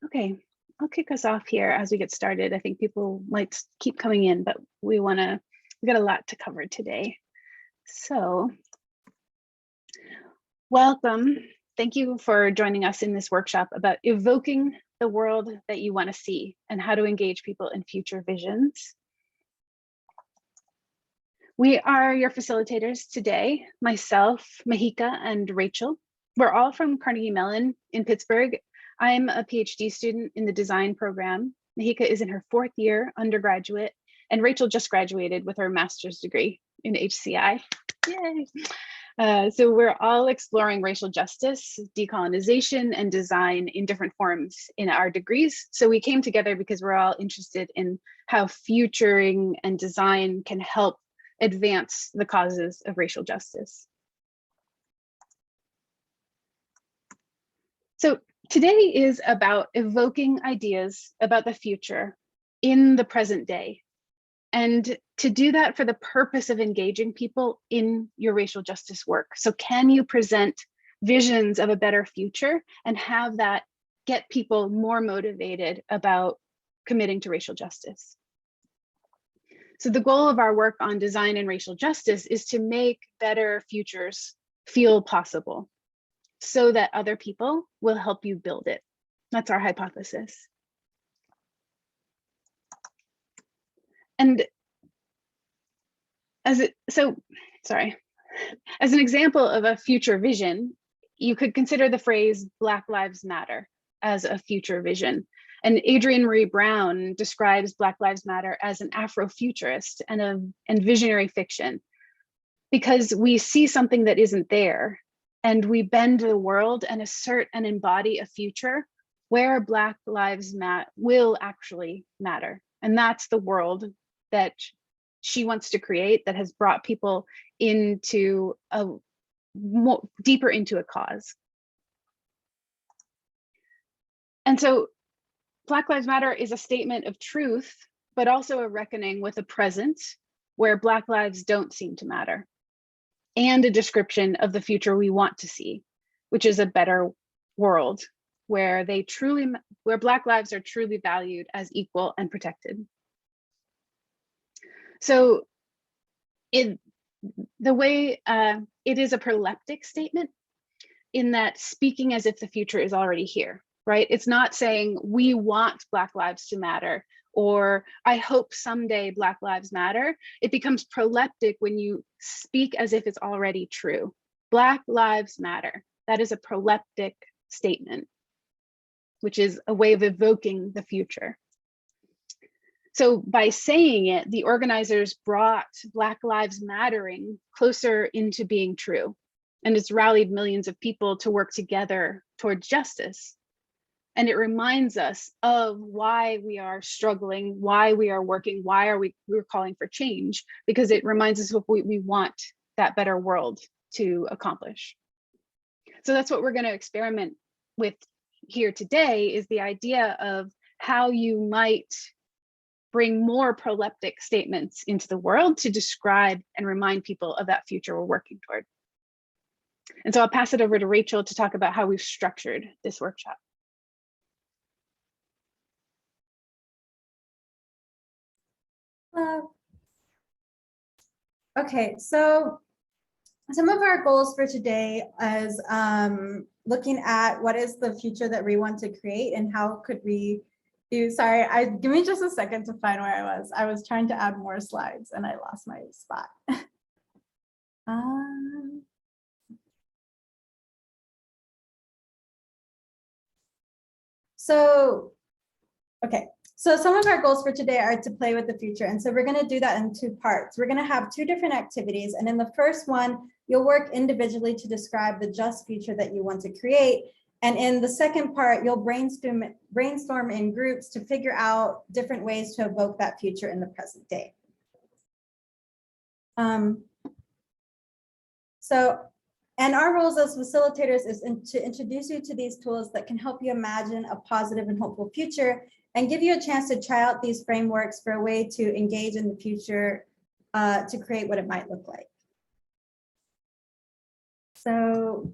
Okay, I'll kick us off here as we get started. I think people might keep coming in, but we got a lot to cover today. So welcome. Thank you for joining us in this workshop about evoking the world that you want to see and how to engage people in future visions. We are your facilitators today, myself, Mihika, and Rachel. We're all from Carnegie Mellon in Pittsburgh. I'm a PhD student in the design program. Mihika is in her 4th year undergraduate, and Rachel just graduated with her master's degree in HCI. Yay! So we're all exploring racial justice, decolonization, and design in different forms in our degrees. So we came together because we're all interested in how futuring and design can help advance the causes of racial justice. So today is about evoking ideas about the future in the present day, and to do that for the purpose of engaging people in your racial justice work. So can you present visions of a better future and have that get people more motivated about committing to racial justice? So the goal of our work on design and racial justice is to make better futures feel possible so that other people will help you build it. That's our hypothesis. And as an example of a future vision, you could consider the phrase Black Lives Matter as a future vision. And Adrienne Maree Brown describes Black Lives Matter as an Afrofuturist and visionary fiction, because we see something that isn't there and we bend the world and assert and embody a future where Black lives will actually matter. And that's the world that she wants to create, that has brought people into deeper into a cause. And so Black Lives Matter is a statement of truth, but also a reckoning with a present where Black lives don't seem to matter, and a description of the future we want to see, which is a better world where Black lives are truly valued as equal and protected. So it is a proleptic statement in that speaking as if the future is already here, right? It's not saying we want Black lives to matter, or I hope someday Black lives matter. It becomes proleptic when you speak as if it's already true. Black lives matter. That is a proleptic statement, which is a way of evoking the future. So by saying it, the organizers brought Black lives mattering closer into being true. And it's rallied millions of people to work together towards justice. And it reminds us of why we are struggling, why we are working, why we're calling for change, because it reminds us of what we want that better world to accomplish. So that's what we're going to experiment with here today, is the idea of how you might bring more proleptic statements into the world to describe and remind people of that future we're working toward. And so I'll pass it over to Rachel to talk about how we've structured this workshop. Okay, so some of our goals for today is looking at what is the future that we want to create and how could we do, give me just a second to find where I was. I was trying to add more slides and I lost my spot. Okay. So some of our goals for today are to play with the future. And so we're going to do that in 2 parts. We're going to have 2 different activities. And in the first one, you'll work individually to describe the just future that you want to create. And in the second part, you'll brainstorm in groups to figure out different ways to evoke that future in the present day. And our roles as facilitators is to introduce you to these tools that can help you imagine a positive and hopeful future and give you a chance to try out these frameworks for a way to engage in the future to create what it might look like. So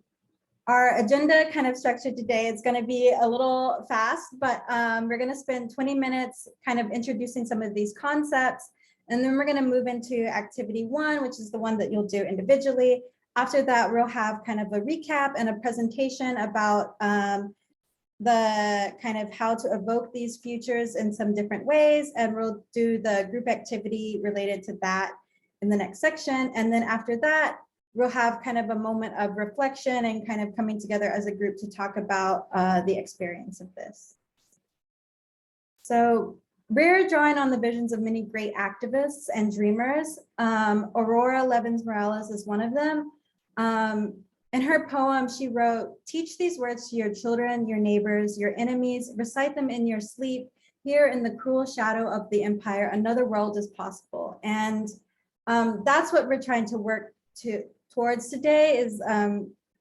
Our agenda kind of structured today, it's going to be a little fast, but we're going to spend 20 minutes kind of introducing some of these concepts. And then we're going to move into activity 1, which is the one that you'll do individually. After that, we'll have kind of a recap and a presentation about the kind of how to evoke these futures in some different ways. And we'll do the group activity related to that in the next section. And then after that, we'll have kind of a moment of reflection and kind of coming together as a group to talk about the experience of this. So we're drawing on the visions of many great activists and dreamers. Aurora Levins Morales is one of them. In her poem, she wrote, "Teach these words to your children, your neighbors, your enemies, recite them in your sleep. Here in the cruel shadow of the empire, another world is possible." And that's what we're trying to work towards today, is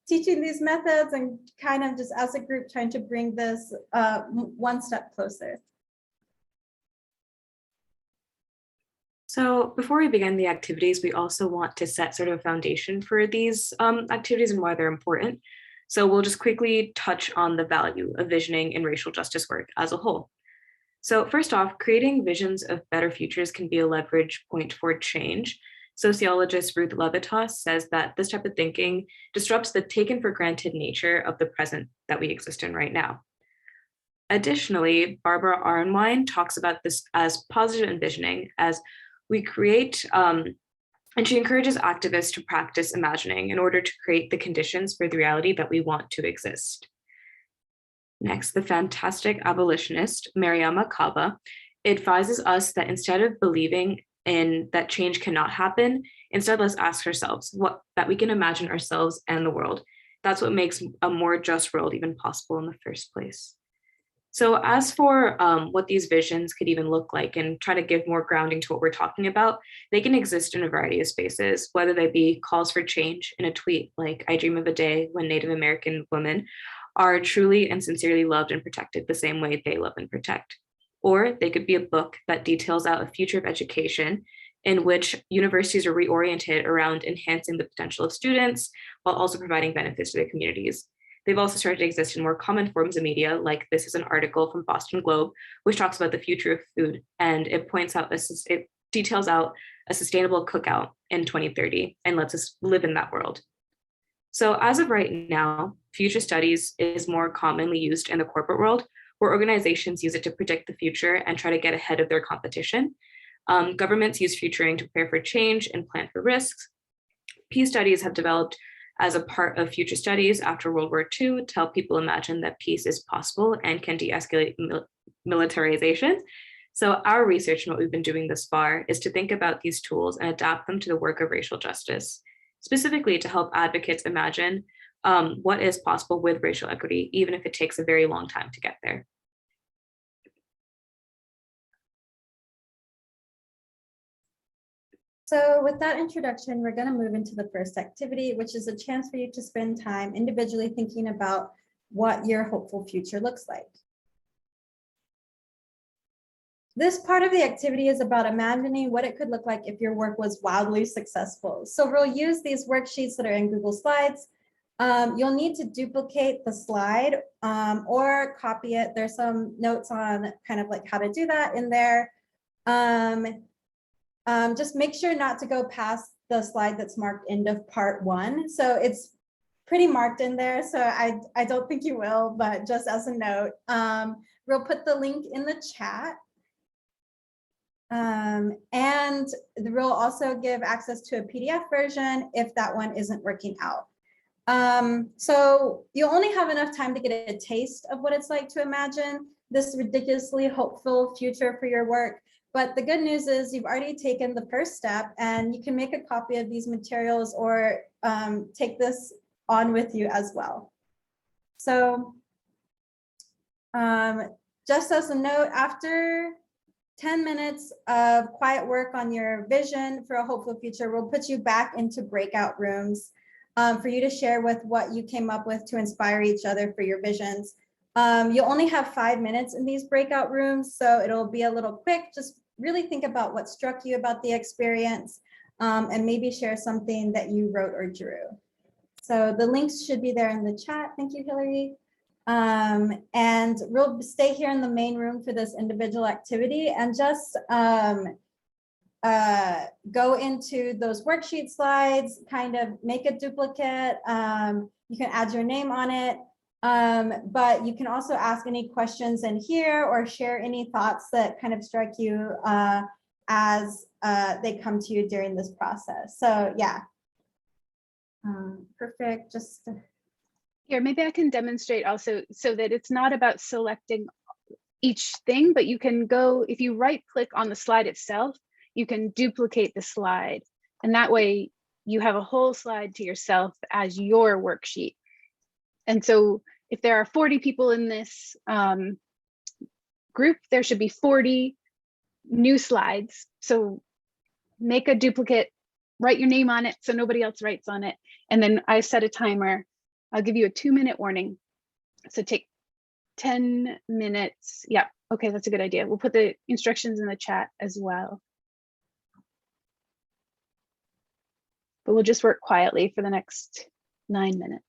teaching these methods and kind of just as a group trying to bring this one step closer. So before we begin the activities, we also want to set sort of a foundation for these activities and why they're important. So we'll just quickly touch on the value of visioning in racial justice work as a whole. So first off, creating visions of better futures can be a leverage point for change. Sociologist Ruth Levitas says that this type of thinking disrupts the taken for granted nature of the present that we exist in right now. Additionally, Barbara Arnwine talks about this as positive envisioning, as we create, and she encourages activists to practice imagining in order to create the conditions for the reality that we want to exist. Next, the fantastic abolitionist, Mariama Kaba, advises us that instead of believing in that change cannot happen, instead let's ask ourselves that we can imagine ourselves and the world. That's what makes a more just world even possible in the first place. So as for what these visions could even look like and try to give more grounding to what we're talking about, they can exist in a variety of spaces, whether they be calls for change in a tweet like "I dream of a day when Native American women are truly and sincerely loved and protected the same way they love and protect." Or they could be a book that details out a future of education in which universities are reoriented around enhancing the potential of students while also providing benefits to their communities. They've also started to exist in more common forms of media, like this is an article from Boston Globe, which talks about the future of food, and it details out a sustainable cookout in 2030 and lets us live in that world. So as of right now, future studies is more commonly used in the corporate world, where organizations use it to predict the future and try to get ahead of their competition. Governments use futuring to prepare for change and plan for risks. Peace studies have developed as a part of future studies after World War II to help people imagine that peace is possible and can de-escalate militarization. So our research and what we've been doing thus far is to think about these tools and adapt them to the work of racial justice, specifically to help advocates imagine what is possible with racial equity, even if it takes a very long time to get there. So with that introduction, we're going to move into the first activity, which is a chance for you to spend time individually thinking about what your hopeful future looks like. This part of the activity is about imagining what it could look like if your work was wildly successful. So we'll use these worksheets that are in Google Slides. You'll need to duplicate the slide or copy it. There's some notes on kind of like how to do that in there. Just make sure not to go past the slide that's marked end of part 1. So it's pretty marked in there. So I don't think you will, but just as a note, we'll put the link in the chat. And we'll also give access to a PDF version if that one isn't working out. So you'll only have enough time to get a taste of what it's like to imagine this ridiculously hopeful future for your work. But the good news is you've already taken the first step and you can make a copy of these materials or take this on with you as well. So just as a note, after 10 minutes of quiet work on your vision for a hopeful future, we'll put you back into breakout rooms for you to share with what you came up with to inspire each other for your visions. You'll only have 5 minutes in these breakout rooms, so it'll be a little quick. Just really think about what struck you about the experience and maybe share something that you wrote or drew. So the links should be there in the chat. Thank you, Hillary. And we'll stay here in the main room for this individual activity and just go into those worksheet slides, kind of make a duplicate. You can add your name on it, but you can also ask any questions in here or share any thoughts that kind of strike you as they come to you during this process. So yeah, perfect. Just here, maybe I can demonstrate also so that it's not about selecting each thing, but you can go, if you right click on the slide itself, you can duplicate the slide. And that way you have a whole slide to yourself as your worksheet. And so if there are 40 people in this group, there should be 40 new slides. So make a duplicate, write your name on it so nobody else writes on it. And then I set a timer. I'll give you a 2-minute warning. So take 10 minutes. Yeah, okay, that's a good idea. We'll put the instructions in the chat as well. But we'll just work quietly for the next 9 minutes.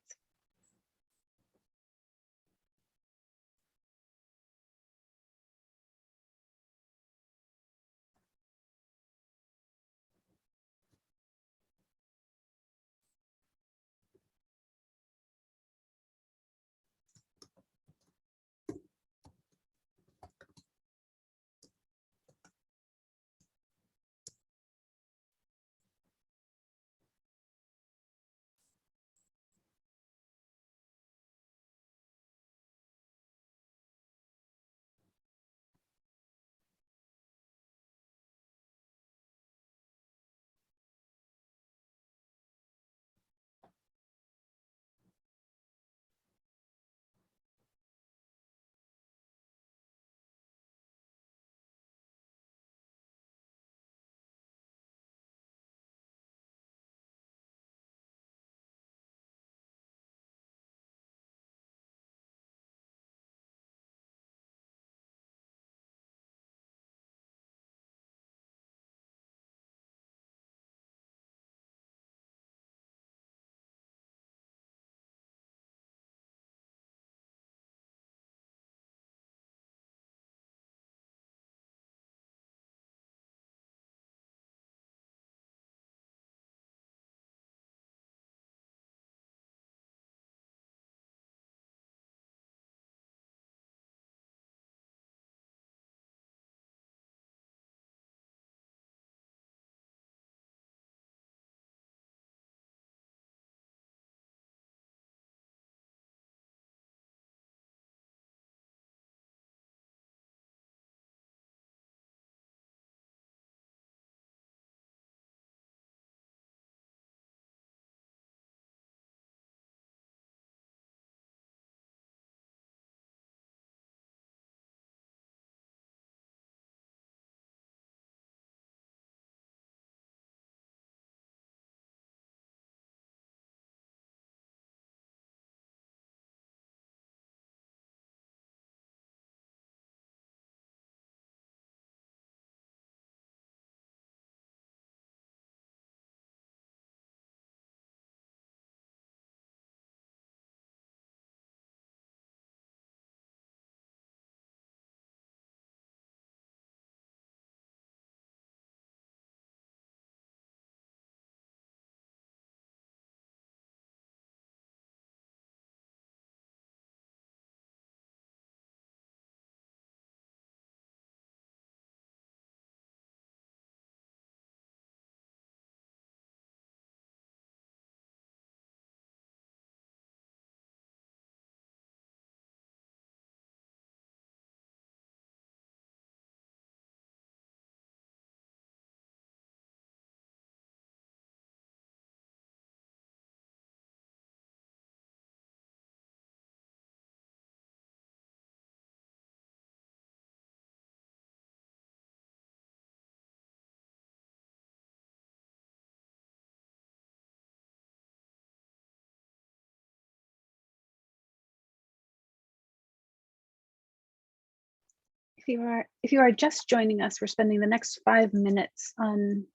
If you are just joining us, we're spending the next 5 minutes on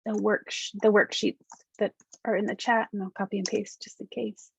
the worksheets. that are in the chat, and I'll copy and paste just in case.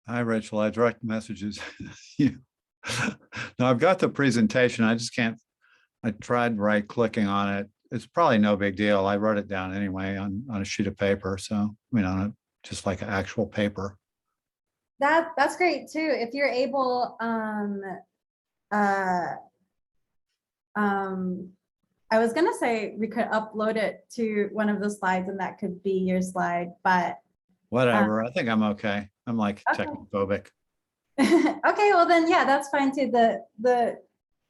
Hi, Rachel. I direct messages. Now I've got the presentation. I just can't, I tried right clicking on it. It's probably no big deal. I wrote it down anyway on a sheet of paper. So, I mean, on a, just like an actual paper. That's great too. If you're able, I was gonna say we could upload it to one of the slides and that could be your slide, but Whatever. I think I'm okay. I'm like okay. technophobic. Okay, well then, yeah, that's fine too. The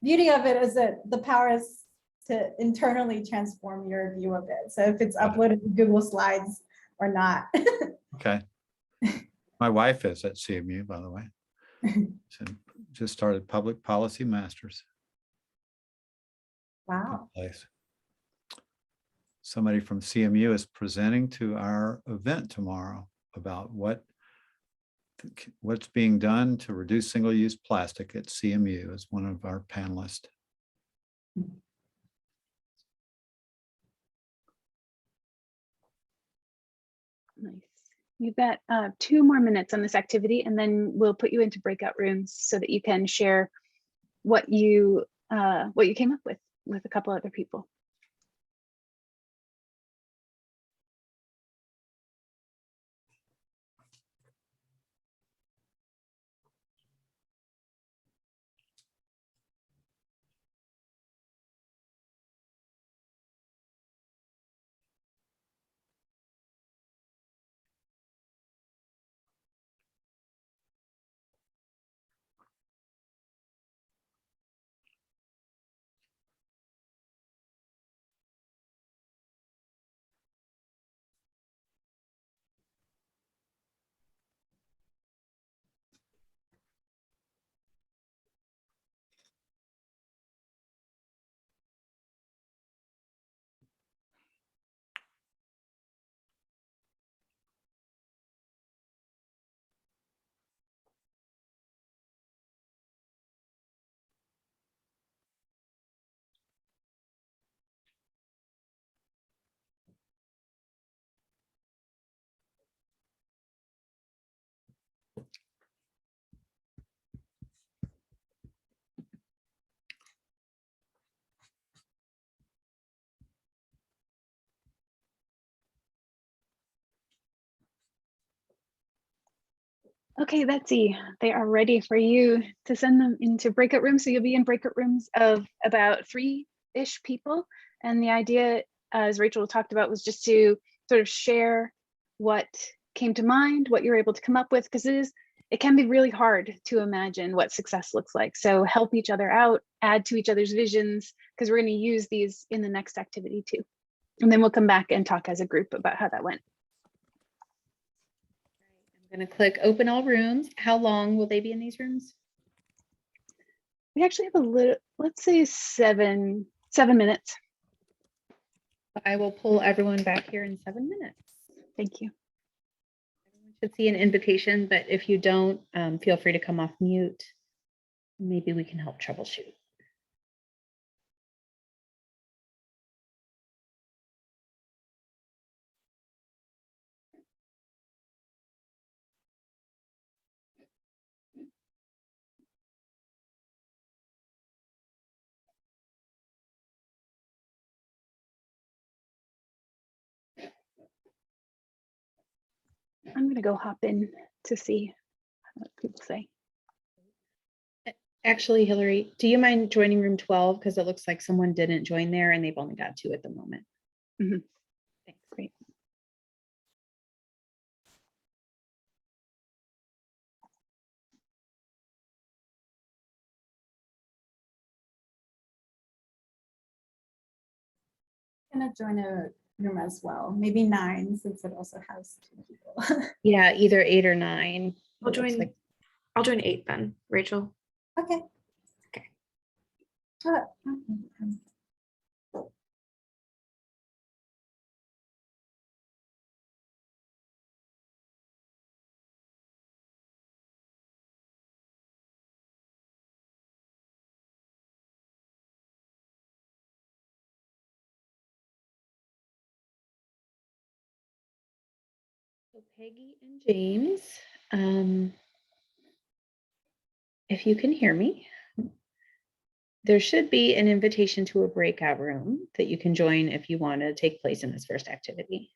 beauty of it is that the power is to internally transform your view of it. So if it's uploaded to Google Slides or not. Okay. My wife is at CMU, by the way. So just started public policy masters. Wow. Good place. Somebody from CMU is presenting to our event tomorrow about what's being done to reduce single-use plastic at CMU as one of our panelists. Nice. We've got 2 more minutes on this activity, and then we'll put you into breakout rooms so that you can share what you came up with a couple other people. Okay, Betsy, they are ready for you to send them into breakout rooms. So you'll be in breakout rooms of about 3-ish people. And the idea, as Rachel talked about, was just to sort of share what came to mind, what you're able to come up with, because it can be really hard to imagine what success looks like. So help each other out, add to each other's visions, because we're going to use these in the next activity too. And then we'll come back and talk as a group about how that went. I'm going to click open all rooms. How long will they be in these rooms? We actually have a little, let's say 7 minutes. I will pull everyone back here in 7 minutes. Thank you. Everyone should see an invitation, but if you don't, feel free to come off mute. Maybe we can help troubleshoot. I'm going to go hop in to see what people say. Actually, Hillary, do you mind joining room 12? Because it looks like someone didn't join there and they've only got 2 at the moment. Mm-hmm. Thanks. Great. Gonna join a room as well, maybe 9 since it also has 2 people. Yeah, either 8 or 9. I'll It looks join. like- I'll join 8 then, Rachel. Okay. Okay. Okay. So Peggy and James, if you can hear me, there should be an invitation to a breakout room that you can join if you want to take place in this first activity.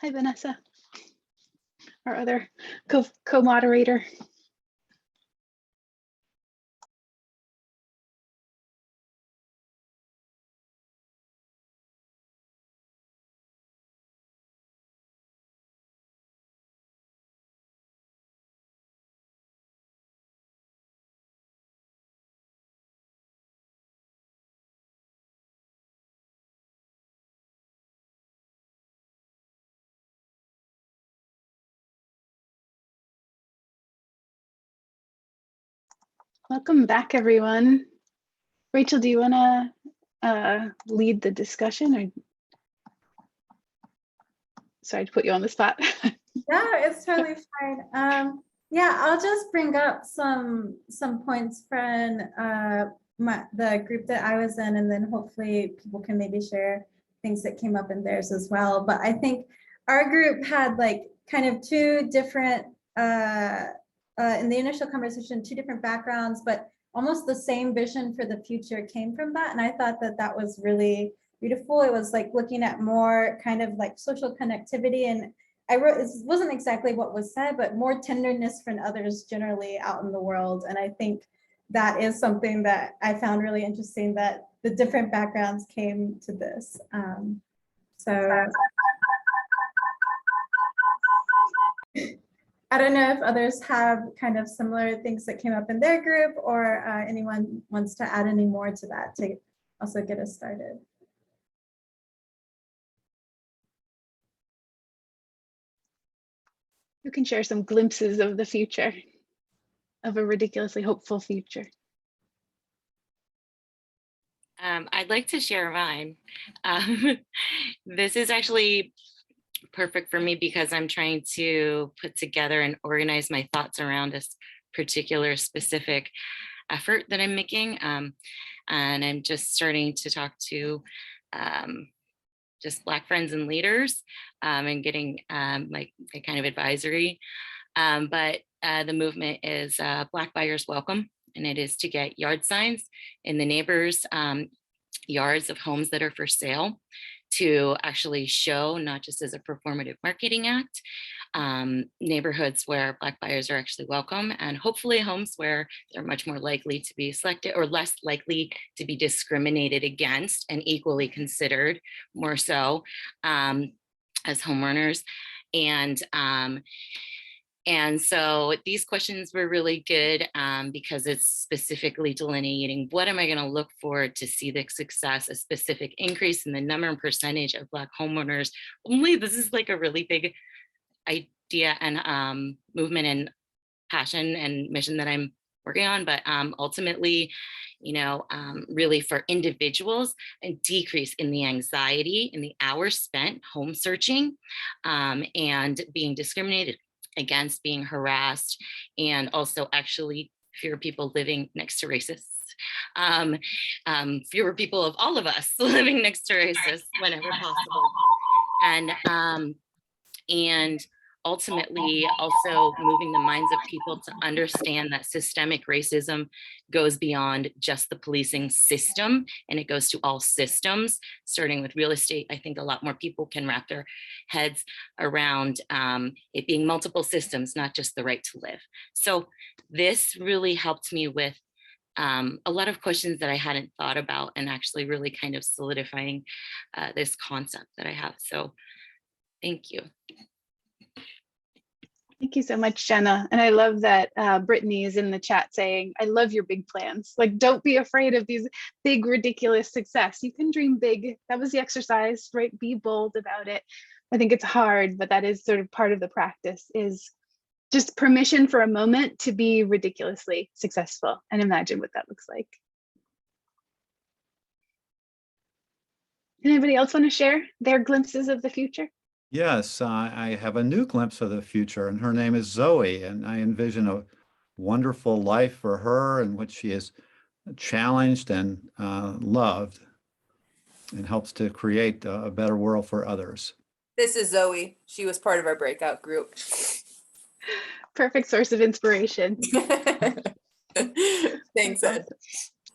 Hi, Vanessa, our other co-moderator. Welcome back, everyone. Rachel, do you want to lead the discussion? Or sorry to put you on the spot. Yeah, it's totally fine. Yeah, I'll just bring up some points from the group that I was in, and then hopefully people can maybe share things that came up in theirs as well. But I think our group had like kind of two different in the initial conversation, two different backgrounds, but almost the same vision for the future came from that. And I thought that that was really beautiful. It was like looking at more kind of like social connectivity, and I wrote, it wasn't exactly what was said, but more tenderness for others generally out in the world. And I think that is something that I found really interesting, that the different backgrounds came to this. So I don't know if others have kind of similar things that came up in their group, or anyone wants to add any more to that to also get us started. You can share some glimpses of the future, of a ridiculously hopeful future. I'd like to share mine. This is actually perfect for me because I'm trying to put together and organize my thoughts around this particular specific effort that I'm making. And I'm just starting to talk to just Black friends and leaders and getting like a kind of advisory. But the movement is Black Buyers Welcome, and it is to get yard signs in the neighbors' yards of homes that are for sale, to actually show, not just as a performative marketing act, neighborhoods where Black buyers are actually welcome, and hopefully homes where they're much more likely to be selected or less likely to be discriminated against and equally considered more so as homeowners. And so these questions were really good because it's specifically delineating what am I going to look for to see the success, a specific increase in the number and percentage of Black homeowners. Only this is like a really big idea and movement and passion and mission that I'm working on. But ultimately, you know, really for individuals, a decrease in the anxiety in the hours spent home searching and being discriminated against, being harassed, and also actually fewer people living next to racists. Fewer people of all of us living next to racists whenever possible. And ultimately also moving the minds of people to understand that systemic racism goes beyond just the policing system, and it goes to all systems, starting with real estate. I think a lot more people can wrap their heads around it being multiple systems, not just the right to live. So this really helped me with a lot of questions that I hadn't thought about, and actually really kind of solidifying this concept that I have. So thank you. Thank you so much, Jenna. And I love that Brittany is in the chat saying, I love your big plans. Like, don't be afraid of these big, ridiculous success. You can dream big. That was the exercise, right? Be bold about it. I think it's hard, but that is sort of part of the practice, is just permission for a moment to be ridiculously successful and imagine what that looks like. Anybody else want to share their glimpses of the future? Yes, I have a new glimpse of the future, and her name is Zoe, and I envision a wonderful life for her in which she is challenged and loved, and helps to create a better world for others. This is Zoe. She was part of our breakout group. Perfect source of inspiration. Thanks, Ed.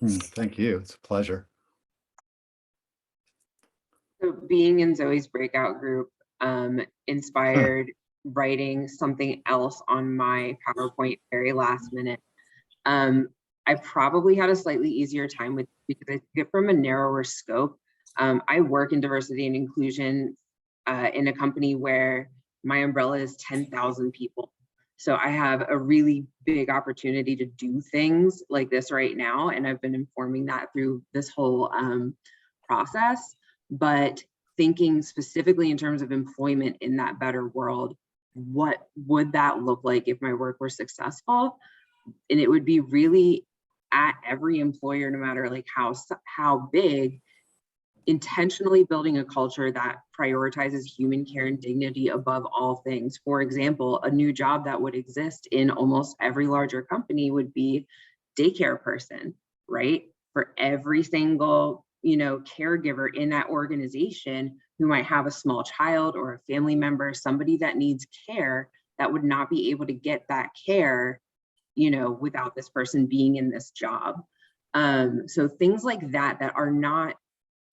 Thank you. It's a pleasure. So being in Zoe's breakout group, inspired writing something else on my PowerPoint very last minute. I probably had a slightly easier time with because I took it from a narrower scope. I work in diversity and inclusion in a company where my umbrella is 10,000 people. So I have a really big opportunity to do things like this right now. And I've been informing that through this whole process. But thinking specifically in terms of employment in that better world, what would that look like if my work were successful? And it would be really at every employer, no matter like how big, intentionally building a culture that prioritizes human care and dignity above all things. For example, a new job that would exist in almost every larger company would be daycare person, right? For every single, caregiver in that organization who might have a small child or a family member, somebody that needs care that would not be able to get that care, without this person being in this job. So things like that are not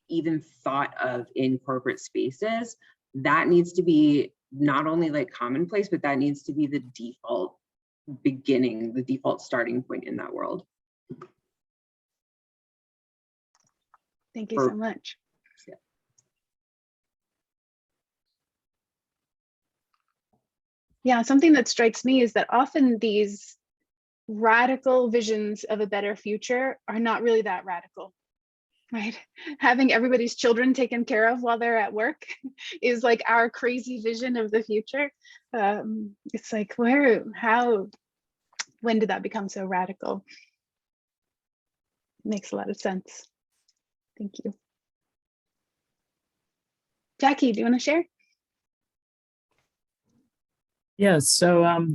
even thought of in corporate spaces, that needs to be not only like commonplace, but that needs to be the default beginning, the default starting point in that world. Thank you so much. Yeah. Yeah, something that strikes me is that often these radical visions of a better future are not really that radical, right? Having everybody's children taken care of while they're at work is like our crazy vision of the future. It's like, when did that become so radical? Makes a lot of sense. Thank you. Jackie, do you want to share? Yeah, so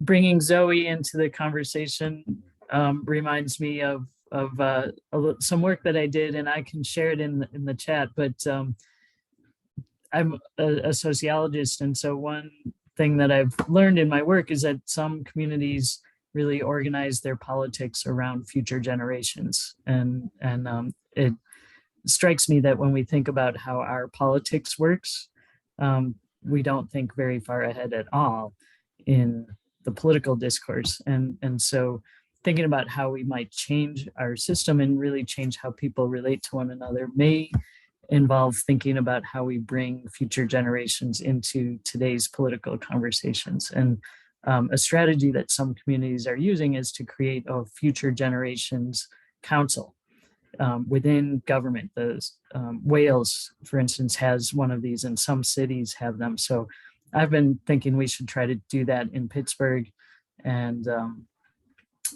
bringing Zoe into the conversation reminds me of some work that I did, and I can share it in the chat, but I'm a sociologist, and so one thing that I've learned in my work is that some communities really organize their politics around future generations, and it strikes me that when we think about how our politics works, we don't think very far ahead at all in the political discourse. And so thinking about how we might change our system and really change how people relate to one another may involve thinking about how we bring future generations into today's political conversations. And a strategy that some communities are using is to create a future generations council within government. Wales, for instance, has one of these, and some cities have them. So I've been thinking we should try to do that in Pittsburgh and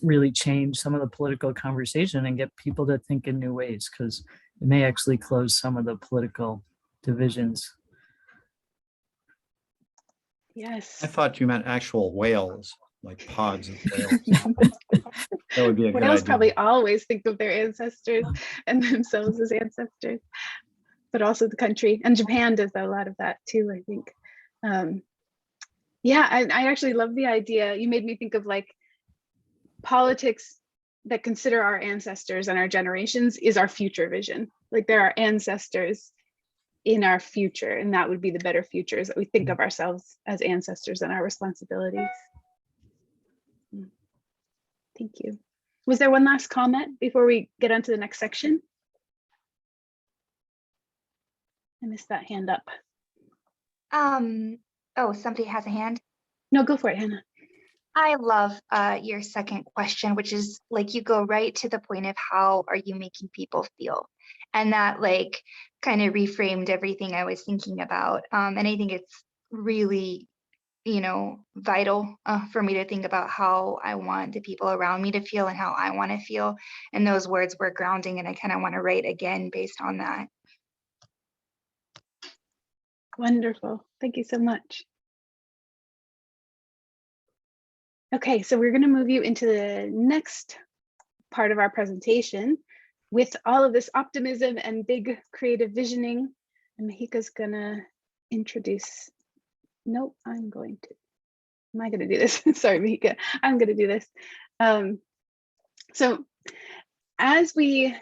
really change some of the political conversation and get people to think in new ways, because it may actually close some of the political divisions. Yes. I thought you meant actual whales, like pods of whales. That would be a good Whales idea. probably always think of their ancestors and themselves as ancestors, but also the country. And Japan does a lot of that too, I think. Yeah, I actually love the idea. You made me think of like politics that consider our ancestors and our generations is our future vision. Like there are ancestors in our future, and that would be the better futures that we think of ourselves as ancestors and our responsibilities. Thank you. Was there one last comment before we get on to the next section? I missed that hand up. Oh, somebody has a hand. No, go for it, Hannah. I love your second question, which is like you go right to the point of how are you making people feel? And that like kind of reframed everything I was thinking about. And I think it's really, vital for me to think about how I want the people around me to feel and how I want to feel. And those words were grounding, and I kind of want to write again based on that. Wonderful. Thank you so much. Okay, so we're going to move you into the next part of our presentation with all of this optimism and big creative visioning. And Mihika's going to introduce. Nope, I'm going to. Am I going to do this? Sorry, Mihika. I'm going to do this. So as we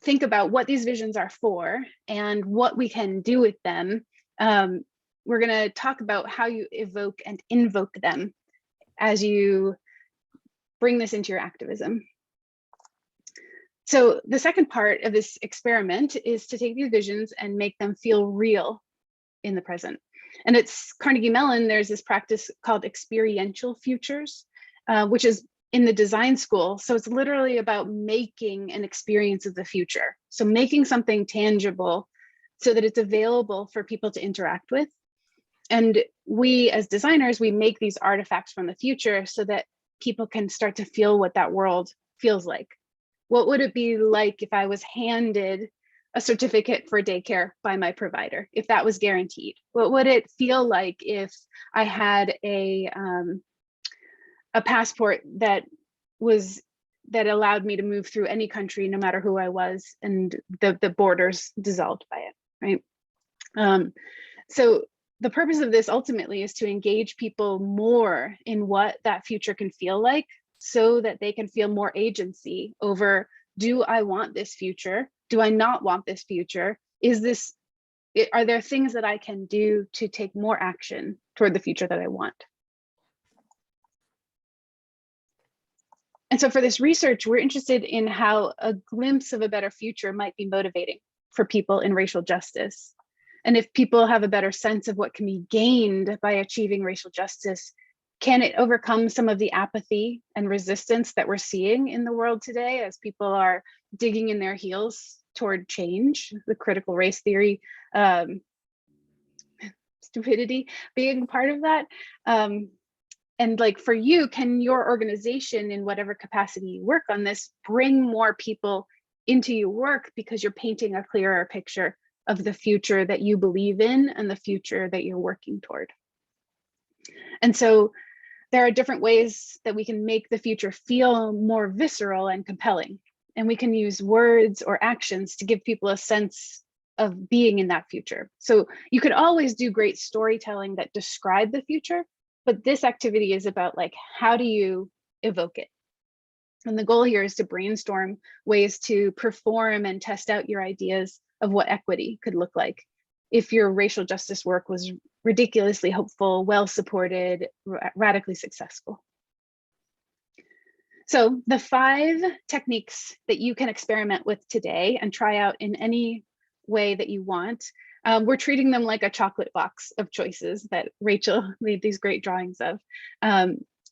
think about what these visions are for and what we can do with them We're going to talk about how you evoke and invoke them as you bring this into your activism. So the second part of this experiment is to take these visions and make them feel real in the present. And it's Carnegie Mellon, there's this practice called experiential futures, which is in the design school. So it's literally about making an experience of the future. So making something tangible so that it's available for people to interact with. And we as designers, we make these artifacts from the future so that people can start to feel what that world feels like. What would it be like if I was handed a certificate for daycare by my provider, if that was guaranteed? What would it feel like if I had a passport that allowed me to move through any country, no matter who I was, and the borders dissolved by it, right? So the purpose of this ultimately is to engage people more in what that future can feel like, so that they can feel more agency over, do I want this future? Do I not want this future? Are there things that I can do to take more action toward the future that I want? And so for this research, we're interested in how a glimpse of a better future might be motivating for people in racial justice. And if people have a better sense of what can be gained by achieving racial justice, can it overcome some of the apathy and resistance that we're seeing in the world today as people are digging in their heels toward change, the critical race theory, stupidity being part of that? And like for you, can your organization in whatever capacity you work on this bring more people into your work because you're painting a clearer picture of the future that you believe in and the future that you're working toward? And so there are different ways that we can make the future feel more visceral and compelling. And we can use words or actions to give people a sense of being in that future. So you could always do great storytelling that describe the future, but this activity is about like, how do you evoke it? And the goal here is to brainstorm ways to perform and test out your ideas of what equity could look like if your racial justice work was ridiculously hopeful, well-supported, radically successful. So the 5 techniques that you can experiment with today and try out in any way that you want, we're treating them like a chocolate box of choices that Rachel made these great drawings of.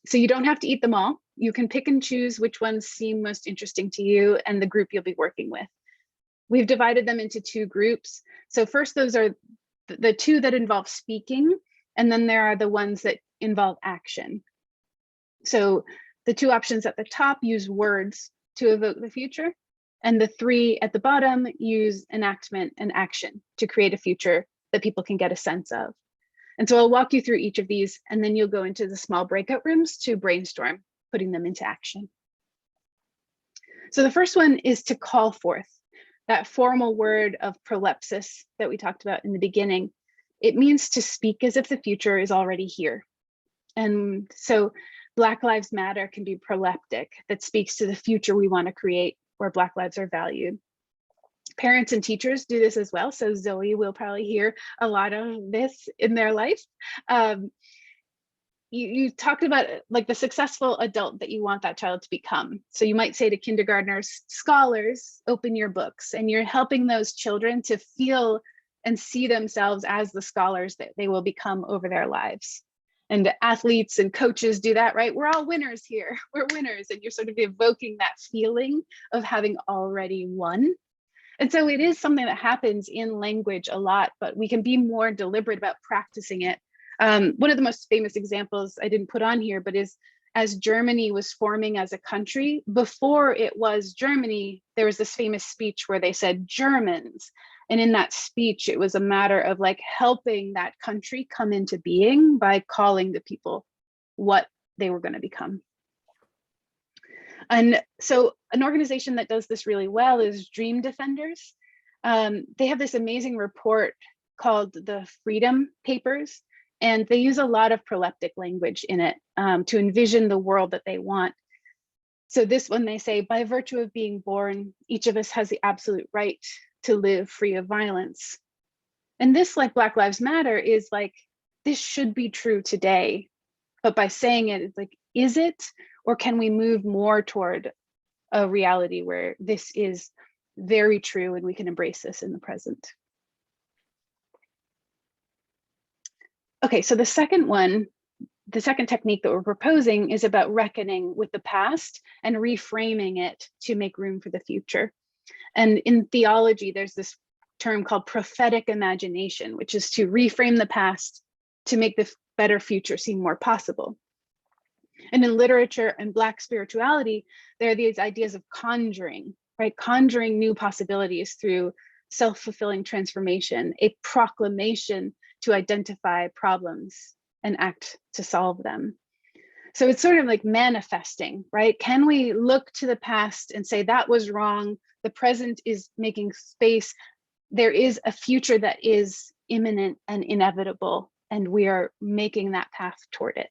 So you don't have to eat them all. You can pick and choose which ones seem most interesting to you and the group you'll be working with. We've divided them into 2 groups. So first, those are the 2 that involve speaking, and then there are the ones that involve action. So the 2 options at the top use words to evoke the future, and the 3 at the bottom use enactment and action to create a future that people can get a sense of. And so I'll walk you through each of these, and then you'll go into the small breakout rooms to brainstorm putting them into action. So the first one is to call forth. That formal word of prolepsis that we talked about in the beginning. It means to speak as if the future is already here. And so Black Lives Matter can be proleptic, that speaks to the future we want to create where Black lives are valued. Parents and teachers do this as well. So Zoe will probably hear a lot of this in their life. You talked about like the successful adult that you want that child to become. So you might say to kindergartners, scholars, open your books, and you're helping those children to feel and see themselves as the scholars that they will become over their lives. And athletes and coaches do that, right? We're all winners here. We're winners. And you're sort of evoking that feeling of having already won. And so it is something that happens in language a lot, but we can be more deliberate about practicing it. One of the most famous examples I didn't put on here, but is as Germany was forming as a country, before it was Germany, there was this famous speech where they said Germans. And in that speech, it was a matter of like helping that country come into being by calling the people what they were going to become. And so an organization that does this really well is Dream Defenders. They have this amazing report called the Freedom Papers. And they use a lot of proleptic language in it to envision the world that they want. So this one, they say, by virtue of being born, each of us has the absolute right to live free of violence. And this, like Black Lives Matter, is like, this should be true today. But by saying it, it's like, is it? Or can we move more toward a reality where this is very true and we can embrace this in the present? Okay, so the second technique that we're proposing is about reckoning with the past and reframing it to make room for the future. And in theology, there's this term called prophetic imagination, which is to reframe the past to make the better future seem more possible. And in literature and Black spirituality, there are these ideas of conjuring, right? Conjuring new possibilities through self-fulfilling transformation, a proclamation to identify problems and act to solve them. So it's sort of like manifesting, right? Can we look to the past and say that was wrong? The present is making space. There is a future that is imminent and inevitable, and we are making that path toward it.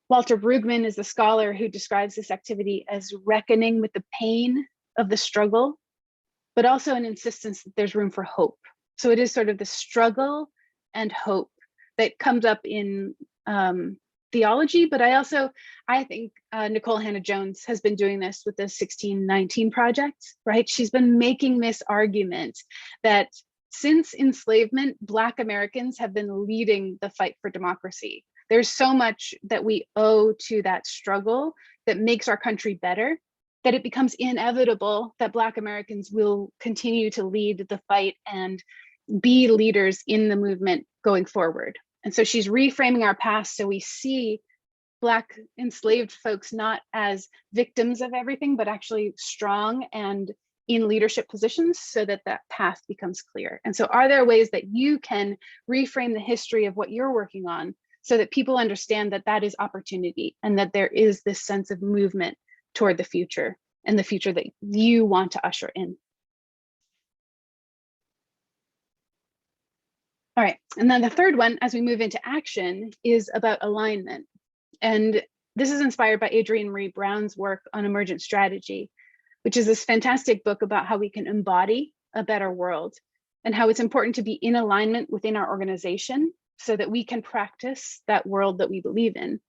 Walter Brueggemann is a scholar who describes this activity as reckoning with the pain of the struggle, but also an insistence that there's room for hope. So it is sort of the struggle and hope that comes up in theology, but I think Nicole Hannah-Jones has been doing this with the 1619 Project, right? She's been making this argument that since enslavement, Black Americans have been leading the fight for democracy. There's so much that we owe to that struggle that makes our country better, that it becomes inevitable that Black Americans will continue to lead the fight and be leaders in the movement going forward. And so she's reframing our past so we see Black enslaved folks not as victims of everything, but actually strong and in leadership positions so that that path becomes clear. And so are there ways that you can reframe the history of what you're working on so that people understand that that is opportunity and that there is this sense of movement toward the future and the future that you want to usher in? All right, and then the third one, as we move into action, is about alignment. And this is inspired by Adrienne Marie Brown's work on emergent strategy, which is this fantastic book about how we can embody a better world and how it's important to be in alignment within our organization so that we can practice that world that we believe in.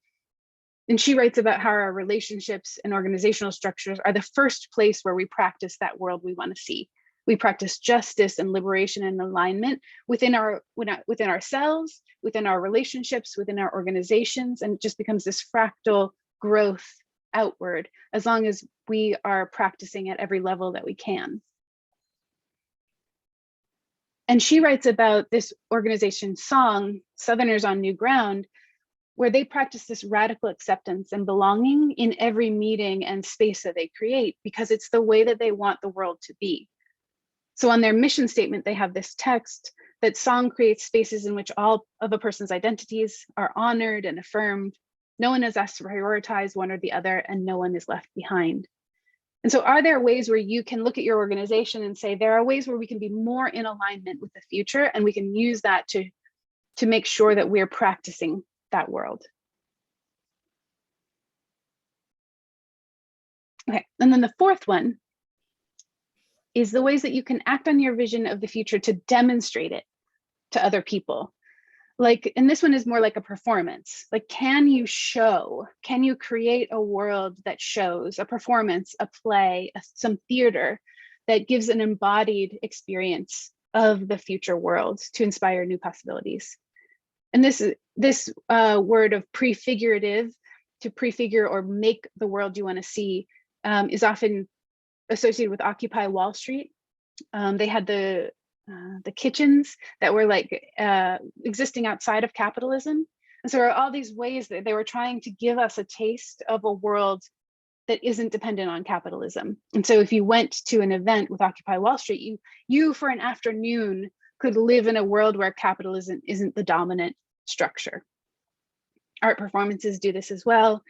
And she writes about how our relationships and organizational structures are the first place where we practice that world we want to see. We practice justice and liberation and alignment within ourselves, within our relationships, within our organizations, and it just becomes this fractal growth outward as long as we are practicing at every level that we can. And she writes about this organization song, Southerners on New Ground, where they practice this radical acceptance and belonging in every meeting and space that they create, because it's the way that they want the world to be. So on their mission statement, they have this text that song creates spaces in which all of a person's identities are honored and affirmed. No one is asked to prioritize one or the other, and no one is left behind. And so are there ways where you can look at your organization and say, there are ways where we can be more in alignment with the future, and we can use that to make sure that we're practicing that world? Okay, and then the fourth one is the ways that you can act on your vision of the future to demonstrate it to other people. Like, and this one is more like a performance. Like, can you create a world that shows a performance, a play, some theater that gives an embodied experience of the future world to inspire new possibilities? And this word of prefigurative, to prefigure or make the world you want to see, is often associated with Occupy Wall Street. They had the kitchens that were like existing outside of capitalism. And so there are all these ways that they were trying to give us a taste of a world that isn't dependent on capitalism. And so if you went to an event with Occupy Wall Street, you for an afternoon could live in a world where capitalism isn't the dominant structure. Art performances do this as well.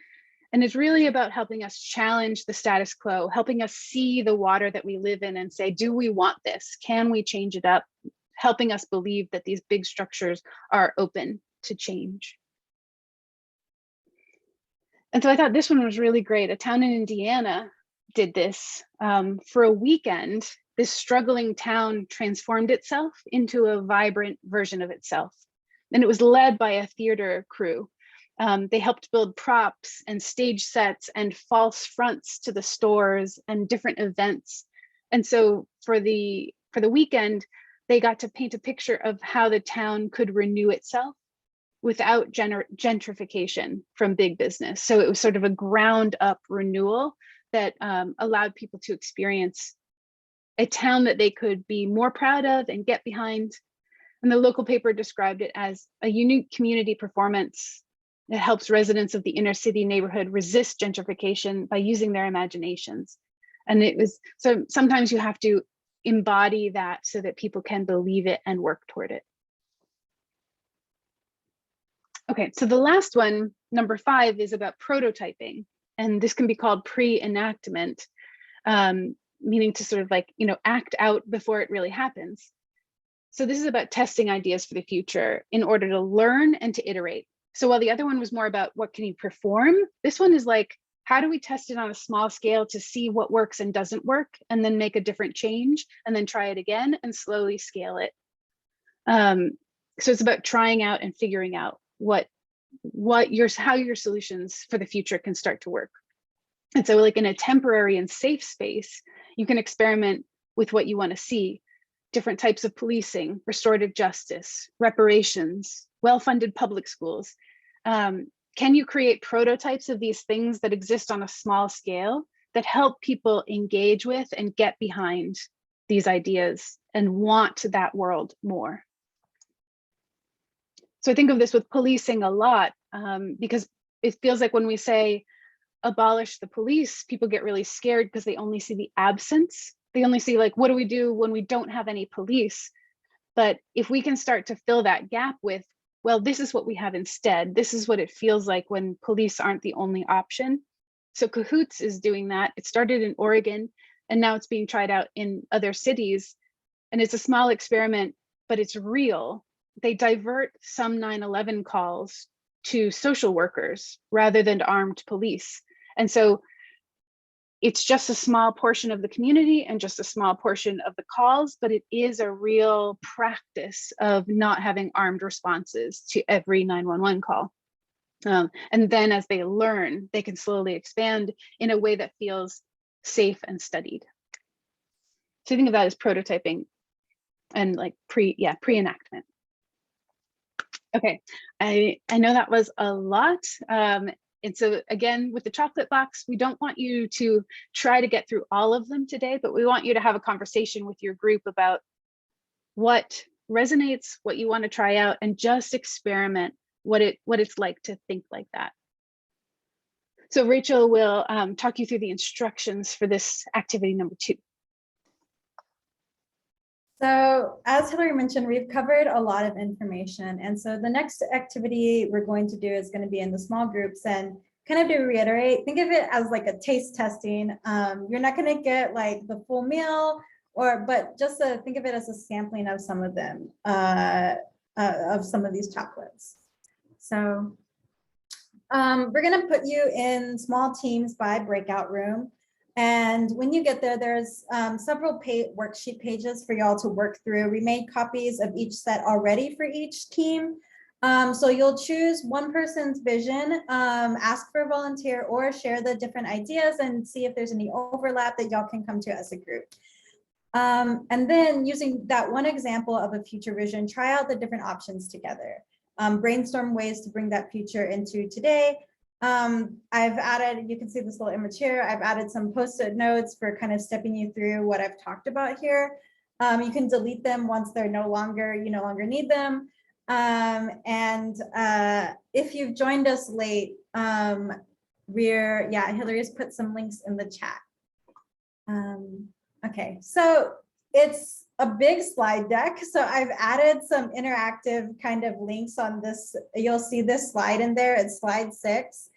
And it's really about helping us challenge the status quo, helping us see the water that we live in and say, do we want this? Can we change it up? Helping us believe that these big structures are open to change. And so I thought this one was really great. A town in Indiana did this for a weekend. this struggling town transformed itself into a vibrant version of itself. And it was led by a theater crew. They helped build props and stage sets and false fronts to the stores and different events. And so for the weekend, they got to paint a picture of how the town could renew itself without gentrification from big business. So it was sort of a ground up renewal that allowed people to experience a town that they could be more proud of and get behind. And the local paper described it as a unique community performance that helps residents of the inner city neighborhood resist gentrification by using their imaginations. And it was, so sometimes you have to embody that so that people can believe it and work toward it. Okay, so the last one, number 5, is about prototyping. And this can be called pre-enactment, meaning to sort of like, you know, act out before it really happens. So this is about testing ideas for the future in order to learn and to iterate. So while the other one was more about what can you perform, this one is like, how do we test it on a small scale to see what works and doesn't work, and then make a different change, and then try it again and slowly scale it. So it's about trying out and figuring out how your solutions for the future can start to work. And so like in a temporary and safe space, you can experiment with what you want to see, different types of policing, restorative justice, reparations, well-funded public schools. Can you create prototypes of these things that exist on a small scale that help people engage with and get behind these ideas and want that world more? So I think of this with policing a lot, because it feels like when we say abolish the police, people get really scared because they only see the absence. They only see like, what do we do when we don't have any police? But if we can start to fill that gap with, well, this is what we have instead. This is what it feels like when police aren't the only option. So Cahoots is doing that. It started in Oregon, and now it's being tried out in other cities. And it's a small experiment, but it's real. They divert some 9/11 calls to social workers rather than to armed police. And so it's just a small portion of the community and just a small portion of the calls, but it is a real practice of not having armed responses to every 911 call. And then as they learn, they can slowly expand in a way that feels safe and studied. So think of that as prototyping and like pre-enactment. Okay, I know that was a lot. And so again, with the chocolate box, we don't want you to try to get through all of them today, but we want you to have a conversation with your group about what resonates, what you want to try out, and just experiment what it's like to think like that. So Rachel will talk you through the instructions for this activity number 2. So as Hillary mentioned, we've covered a lot of information. And so the next activity we're going to do is going to be in the small groups. And kind of to reiterate, think of it as like a taste testing. You're not going to get like the full meal, but just think of it as a sampling of some of them, of some of these chocolates. So we're going to put you in small teams by breakout room. And when you get there, there's several worksheet pages for y'all to work through. We made copies of each set already for each team. So you'll choose one person's vision, ask for a volunteer, or share the different ideas and see if there's any overlap that y'all can come to as a group. And then using that one example of a future vision, try out the different options together. Brainstorm ways to bring that future into today. I've added, you can see this little image here, I've added some post-it notes for kind of stepping you through what I've talked about here. You can delete them once they're you no longer need them. If you've joined us late, Hillary's put some links in the chat. Okay, so it's a big slide deck. So I've added some interactive kind of links on this. You'll see this slide in there. It's slide 6.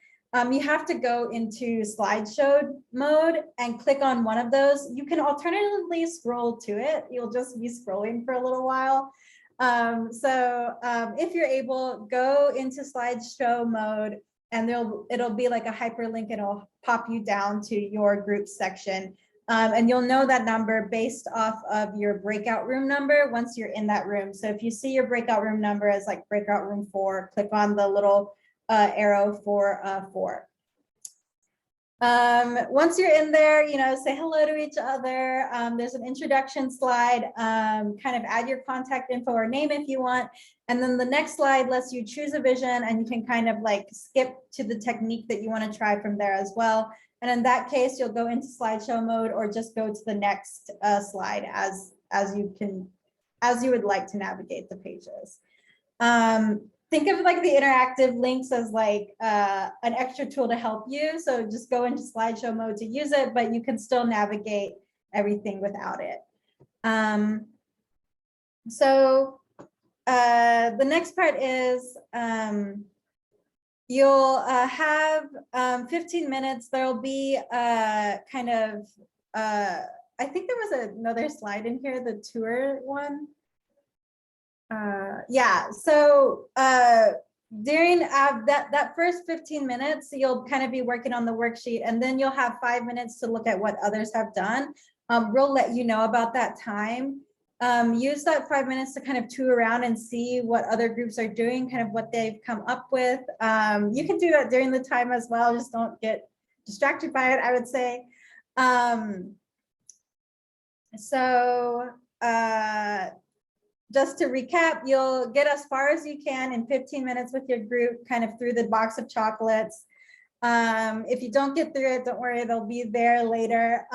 You have to go into slideshow mode and click on one of those. You can alternatively scroll to it. You'll just be scrolling for a little while. If you're able, go into slideshow mode and it'll be like a hyperlink and it'll pop you down to your group section. And you'll know that number based off of your breakout room number once you're in that room. So if you see your breakout room number as like breakout room 4, click on the little arrow for 4. Once you're in there, say hello to each other. There's an introduction slide, kind of add your contact info or name if you want. And then the next slide lets you choose a vision, and you can kind of like skip to the technique that you want to try from there as well. And in that case, you'll go into slideshow mode or just go to the next slide as you would like to navigate the pages. Think of like the interactive links as like an extra tool to help you. So just go into slideshow mode to use it, but you can still navigate everything without it. The next part is you'll have 15 minutes. There'll be kind of, I think there was another slide in here, the tour one. Yeah, so during that first 15 minutes, you'll kind of be working on the worksheet, and then you'll have 5 minutes to look at what others have done. We'll let you know about that time. Use that 5 minutes to kind of tour around and see what other groups are doing, kind of what they've come up with. You can do that during the time as well, just don't get distracted by it, I would say. Just to recap, you'll get as far as you can in 15 minutes with your group, kind of through the box of chocolates. If you don't get through it, don't worry, they'll be there later.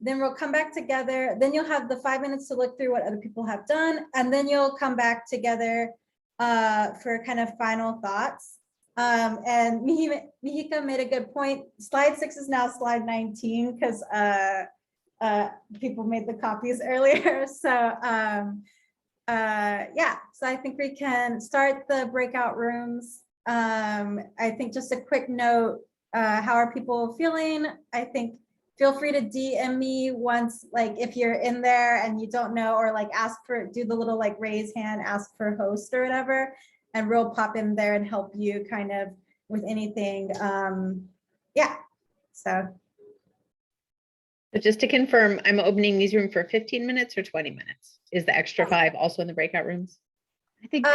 Then we'll come back together. Then you'll have the 5 minutes to look through what other people have done. And then you'll come back together for kind of final thoughts. And Mihika made a good point. Slide 6 is now slide 19 because people made the copies earlier. Yeah, so I think we can start the breakout rooms. I think just a quick note, how are people feeling? I think feel free to DM me once, like if you're in there and you don't know, or like do the little like raise hand, ask for host or whatever, and we'll pop in there and help you kind of with anything. Yeah, so. But just to confirm, I'm opening these rooms for 15 minutes or 20 minutes? Is the extra 5 also in the breakout rooms? I think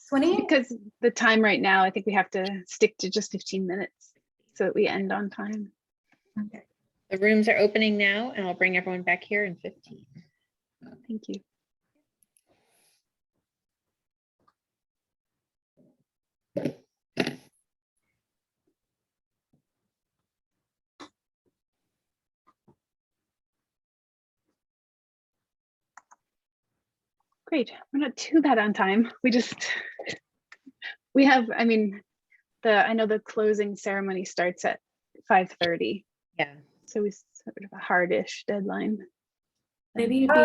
20? because the time right now, I think we have to stick to just 15 minutes so that we end on time. Okay. The rooms are opening now, and I'll bring everyone back here in 15. Thank you. Great. We're not too bad on time. We have, I mean, I know the closing ceremony starts at 5:30. Yeah. So we sort of a hardish deadline. Maybe it'd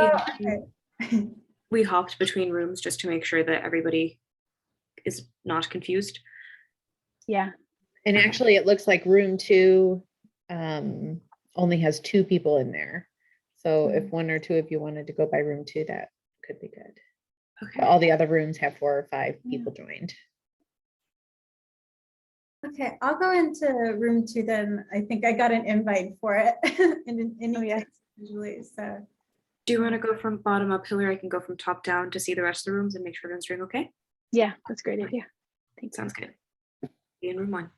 be we hopped between rooms just to make sure that everybody is not confused. Yeah. And actually, it looks like room 2 only has 2 people in there. So if 1 or 2 of you wanted to go by room 2, that could be good. Okay. But all the other rooms have 4 or 5 people joined. Okay, I'll go into room 2 then. I think I got an invite for it. Usually, so. Do you want to go from bottom up, Hillary? I can go from top down to see the rest of the rooms and make sure everyone's doing okay. Yeah, that's a great idea. Thanks. Sounds good. Be in room 1.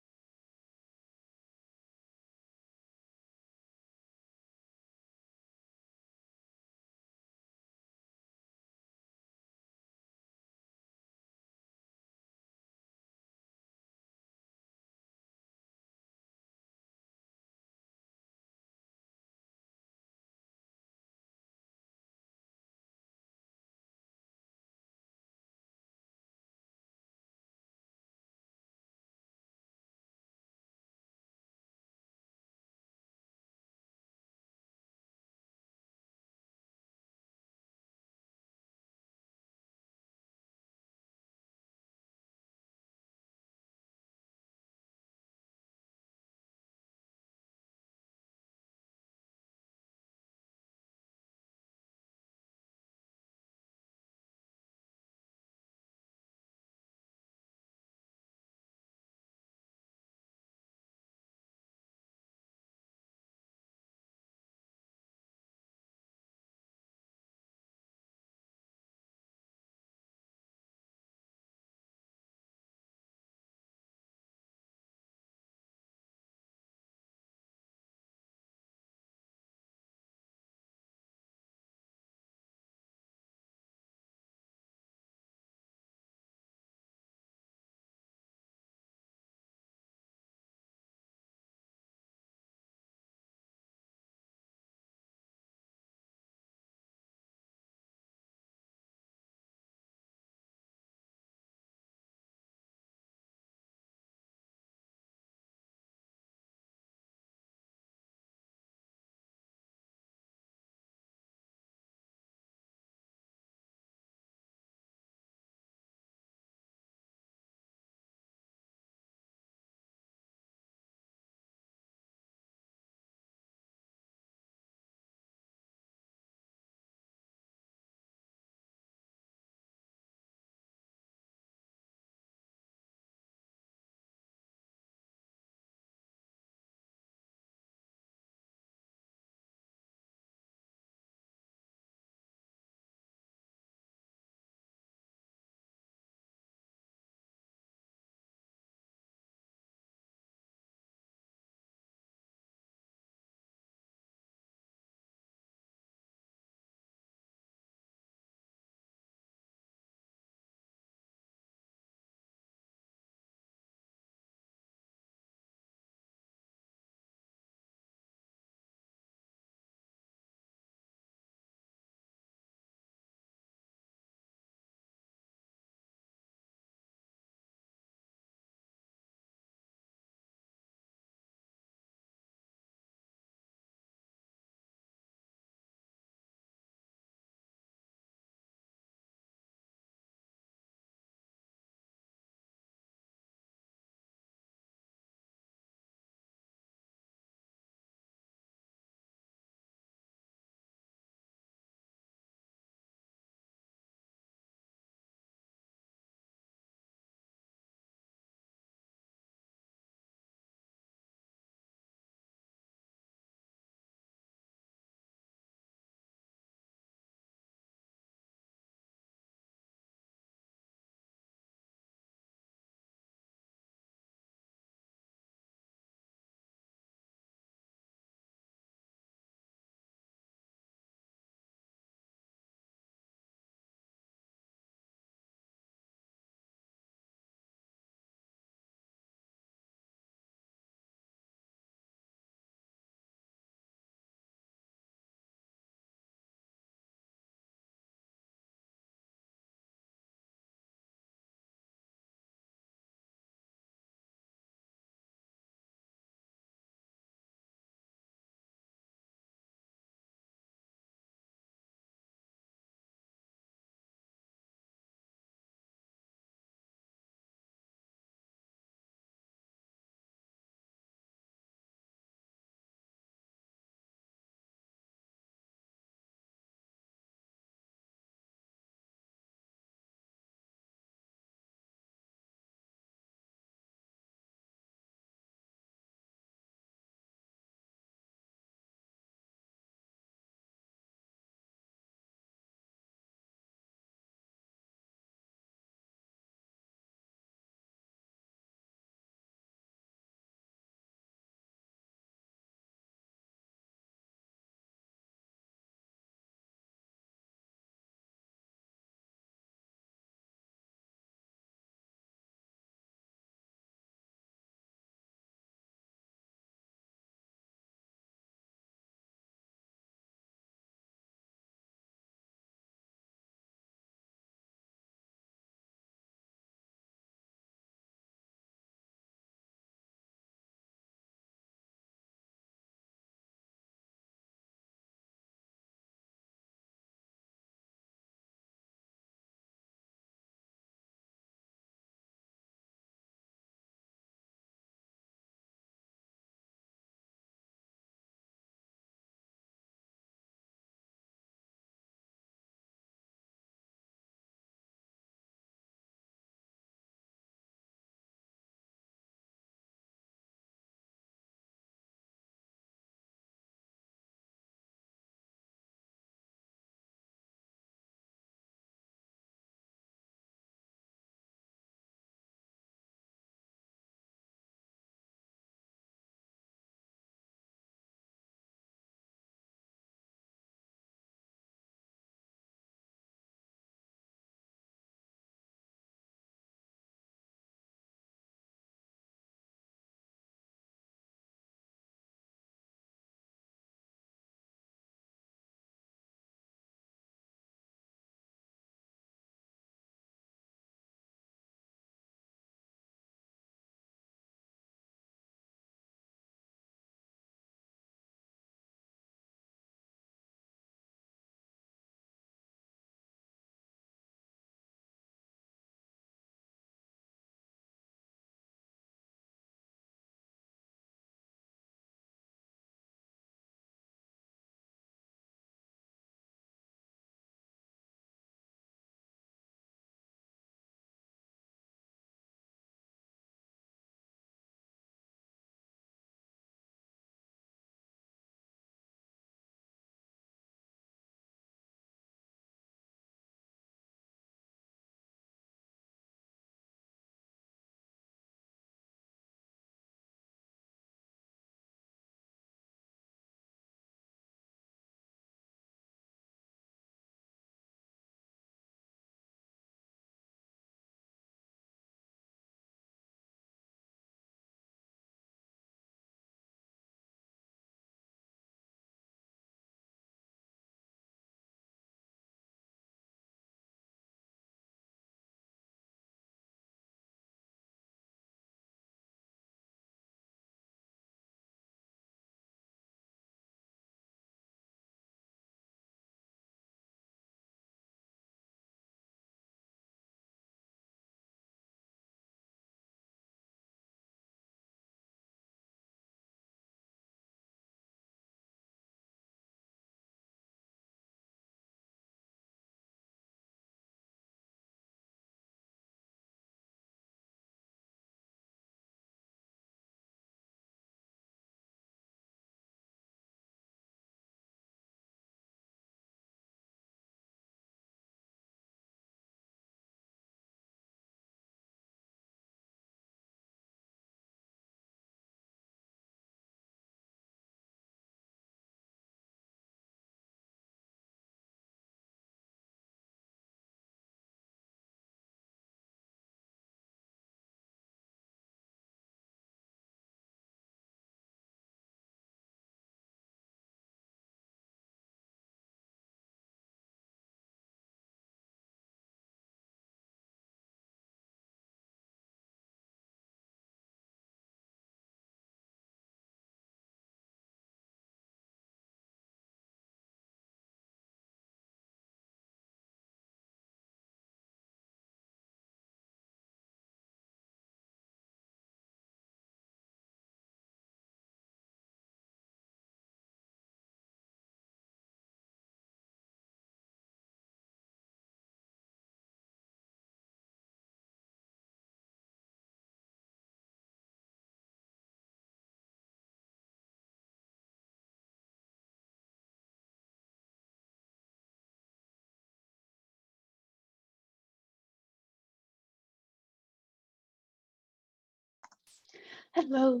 Hello.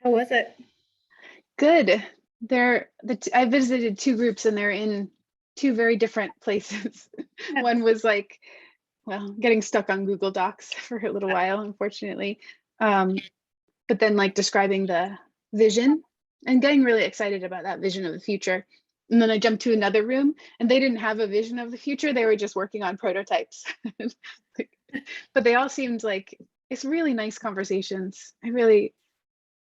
How was it? Good. I visited two groups and they're in two very different places. One was like, well, getting stuck on Google Docs for a little while, unfortunately. But then like describing the vision and getting really excited about that vision of the future. And then I jumped to another room and they didn't have a vision of the future. They were just working on prototypes. But they all seemed like it's really nice conversations. I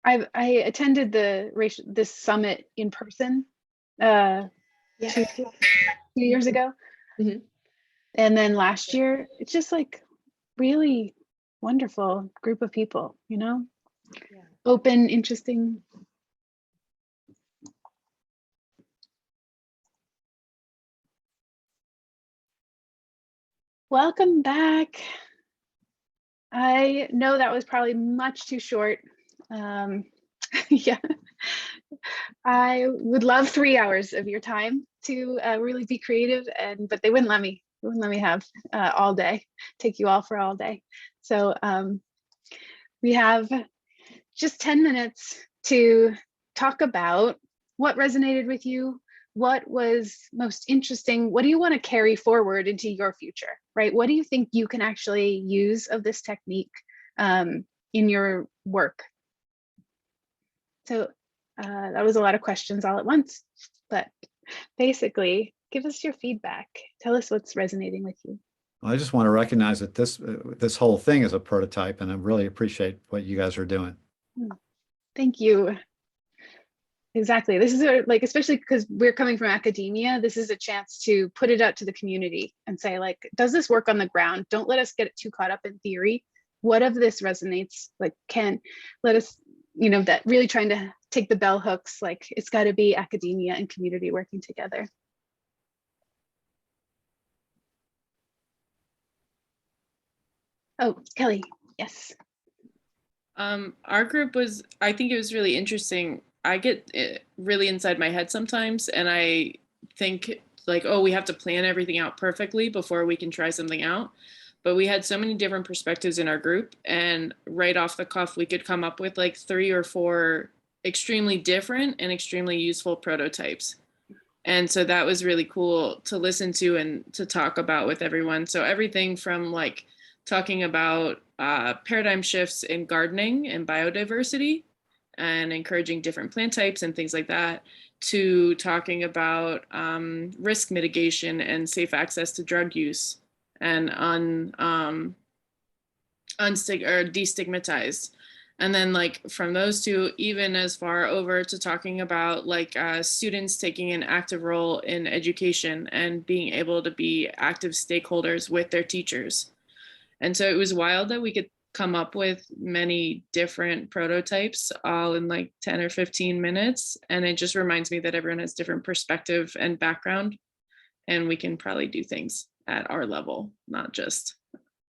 attended this summit in person two years ago. Mhm. And then last year, it's just like really wonderful group of people, you know? Yeah. Open, interesting. Welcome back. I know that was probably much too short. Yeah, I would love 3 hours of your time to really be creative, but they wouldn't let me. They wouldn't let me have all day. Take you all for all day. So we have just 10 minutes to talk about what resonated with you, what was most interesting, what do you want to carry forward into your future, right? What do you think you can actually use of this technique in your work? So that was a lot of questions all at once, but basically give us your feedback. Tell us what's resonating with you. I just want to recognize that this whole thing is a prototype, and I really appreciate what you guys are doing. Thank you. Exactly. This is like, especially because we're coming from academia, this is a chance to put it out to the community and say, like, does this work on the ground? Don't let us get too caught up in theory. What of this resonates? Like, let us, that really trying to take the bell hooks, like it's got to be academia and community working together. Oh, Kelly, yes. Our group I think it was really interesting. I get really inside my head sometimes, and I think like, oh, we have to plan everything out perfectly before we can try something out. But we had so many different perspectives in our group, and right off the cuff, we could come up with like 3 or 4 extremely different and extremely useful prototypes. And so that was really cool to listen to and to talk about with everyone. So everything from like talking about paradigm shifts in gardening and biodiversity and encouraging different plant types and things like that, to talking about risk mitigation and safe access to drug use and destigmatized. And then like from those two, even as far over to talking about like students taking an active role in education and being able to be active stakeholders with their teachers. And so it was wild that we could come up with many different prototypes all in like 10 or 15 minutes. And it just reminds me that everyone has different perspective and background, and we can probably do things at our level, not just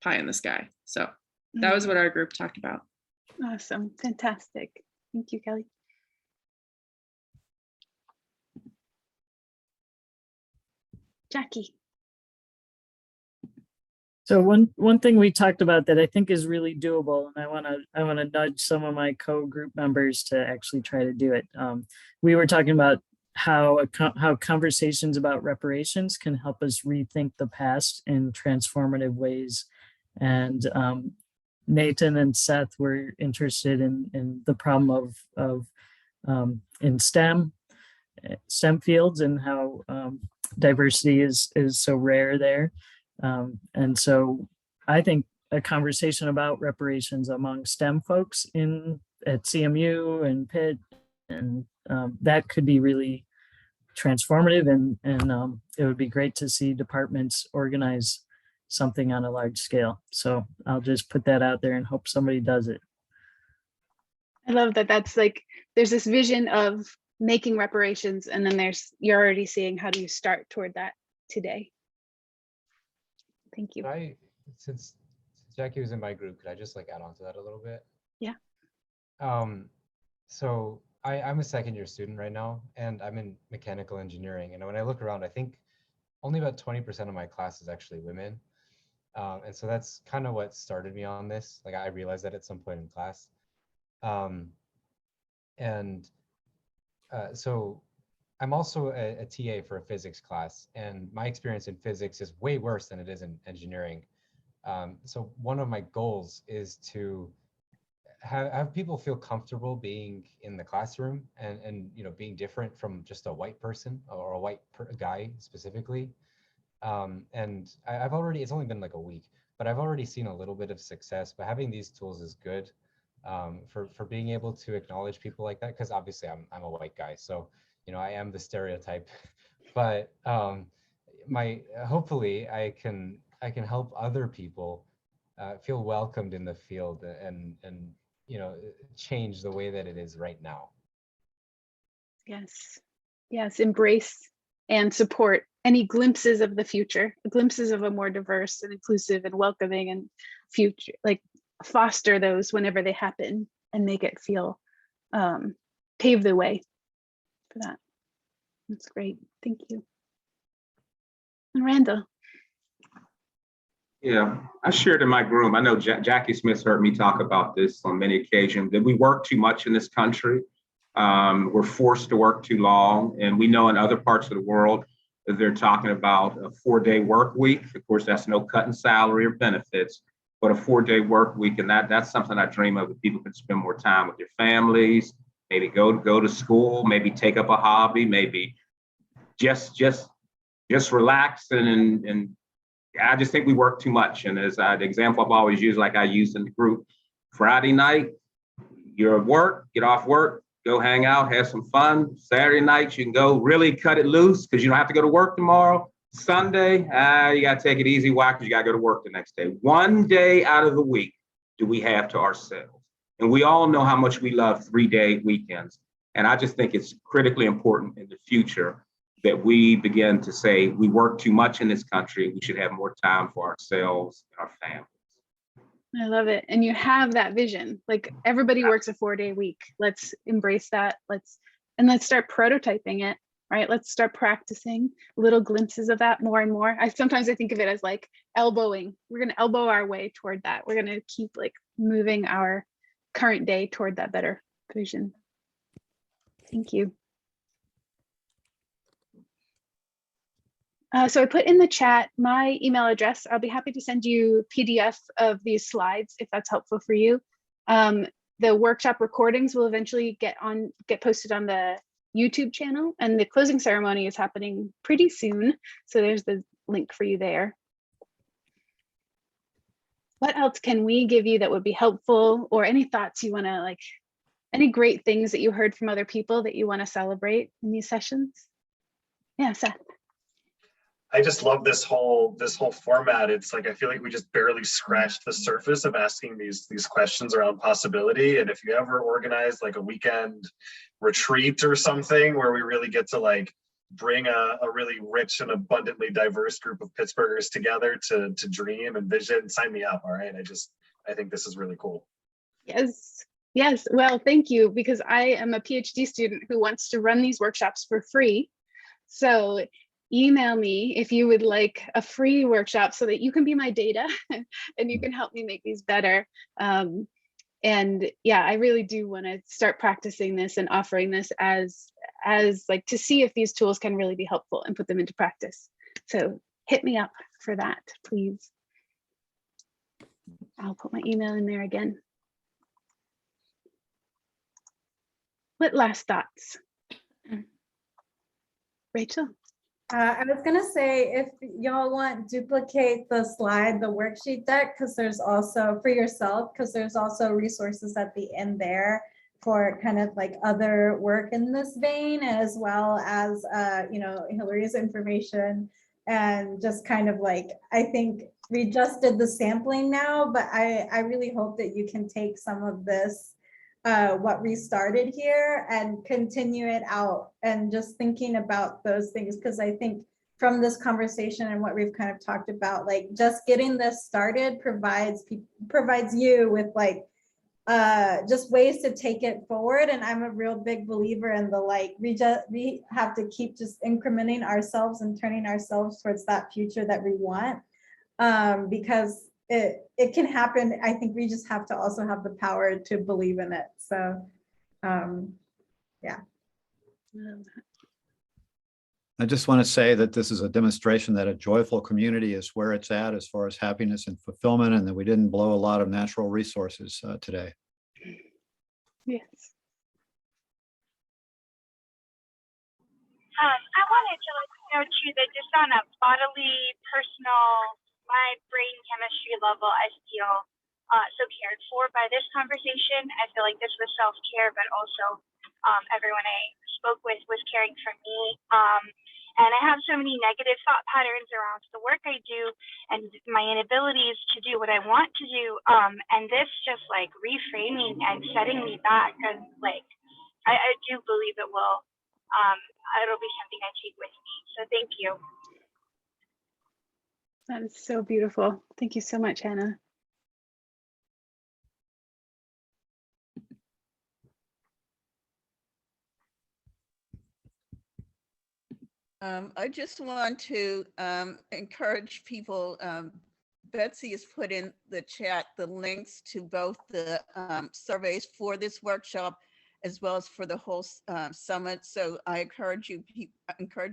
pie in the sky. So that was what our group talked about. Awesome. Fantastic. Thank you, Kelly. Jackie. So one thing we talked about that I think is really doable, and I want to nudge some of my co-group members to actually try to do it. We were talking about how conversations about reparations can help us rethink the past in transformative ways, and Nathan and Seth were interested in the problem of in STEM fields and how diversity is so rare there. And so I think a conversation about reparations among STEM folks at CMU and Pitt, and that could be really transformative, and it would be great to see departments organize something on a large scale. So I'll just put that out there and hope somebody does it. I love that. That's like, there's this vision of making reparations, and then you're already seeing how do you start toward that today. Thank you. Since Jackie was in my group, could I just like add on to that a little bit? Yeah. So I'm a second year student right now, and I'm in mechanical engineering. And when I look around, I think only about 20% of my class is actually women. And so that's kind of what started me on this. Like I realized that at some point in class. So I'm also a TA for a physics class, and my experience in physics is way worse than it is in engineering. So one of my goals is to have people feel comfortable being in the classroom and you know, being different from just a white person or a white guy specifically. And I've already, it's only been like a week, but I've already seen a little bit of success. But having these tools is good for being able to acknowledge people like that, because obviously I'm a white guy, so you know, I am the stereotype. But hopefully I can help other people feel welcomed in the field and you know, change the way that it is right now. Yes. Yes. Embrace and support any glimpses of the future, glimpses of a more diverse and inclusive and welcoming and future, like foster those whenever they happen and make it feel, pave the way for that. That's great. Thank you. And Randall. Yeah, I shared in my group. I know Jackie Smith's heard me talk about this on many occasions, that we work too much in this country. We're forced to work too long. And we know in other parts of the world that they're talking about a 4-day work week. Of course, that's no cut in salary or benefits, but a 4-day work week. And that's something I dream of, that people can spend more time with their families, maybe go to school, maybe take up a hobby, maybe just relax and I just think we work too much. And as the example I've always used, like I used in the group, Friday night, you're at work, get off work, go hang out, have some fun. Saturday night, you can go really cut it loose because you don't have to go to work tomorrow. Sunday, you got to take it easy. Why? Because you got to go to work the next day. 1 day out of the week do we have to ourselves. And we all know how much we love 3-day weekends. And I just think it's critically important in the future that we begin to say we work too much in this country. We should have more time for ourselves and our families. I love it. And you have that vision, like everybody works a 4-day week. Let's embrace that. Let's start prototyping it, right? Let's start practicing little glimpses of that more and more. Sometimes I think of it as like elbowing. We're going to elbow our way toward that. We're going to keep like moving our current day toward that better vision. Thank you. So I put in the chat my email address. I'll be happy to send you a PDF of these slides if that's helpful for you. The workshop recordings will eventually get posted on the YouTube channel, and the closing ceremony is happening pretty soon. So there's the link for you there. What else can we give you that would be helpful, or any thoughts you want to, like, any great things that you heard from other people that you want to celebrate in these sessions? Yeah, Seth. I just love this whole format. It's like I feel like we just barely scratched the surface of asking these questions around possibility. And if you ever organize like a weekend retreat or something where we really get to like bring a really rich and abundantly diverse group of Pittsburghers together to dream and vision, sign me up. All right. I think this is really cool. Yes. Yes. Well, thank you, because I am a PhD student who wants to run these workshops for free. So email me if you would like a free workshop so that you can be my data and you can help me make these better. And yeah, I really do want to start practicing this and offering this as like to see if these tools can really be helpful and put them into practice. So hit me up for that, please. I'll put my email in there again. What last thoughts? Rachel? I was gonna say, if y'all want, duplicate the slide, the worksheet deck, because there's also for yourself, because there's also resources at the end there for kind of like other work in this vein, as well as you know, Hillary's information, and just kind of like, I think we just did the sampling now, but I really hope that you can take some of this what we started here and continue it out, and just thinking about those things, because I think from this conversation and what we've kind of talked about, like just getting this started provides you with like just ways to take it forward. And I'm a real big believer in the like we have to keep just incrementing ourselves and turning ourselves towards that future that we want. because it can happen. I think we just have to also have the power to believe in it. So, yeah. I just want to say that this is a demonstration that a joyful community is where it's at as far as happiness and fulfillment, and that we didn't blow a lot of natural resources today. Yes. I wanted to let you know too that just on a bodily, personal, my brain chemistry level, I feel so cared for by this conversation. I feel like this was self-care, but also everyone I spoke with was caring for me. And I have so many negative thought patterns around the work I do and my inabilities to do what I want to do. And this just like reframing and setting me back, and like I do believe it will. It'll be something I take with me. So thank you. That is so beautiful. Thank you so much, Hannah. I just want to encourage people. Betsy has put in the chat the links to both the surveys for this workshop as well as for the whole summit. So I encourage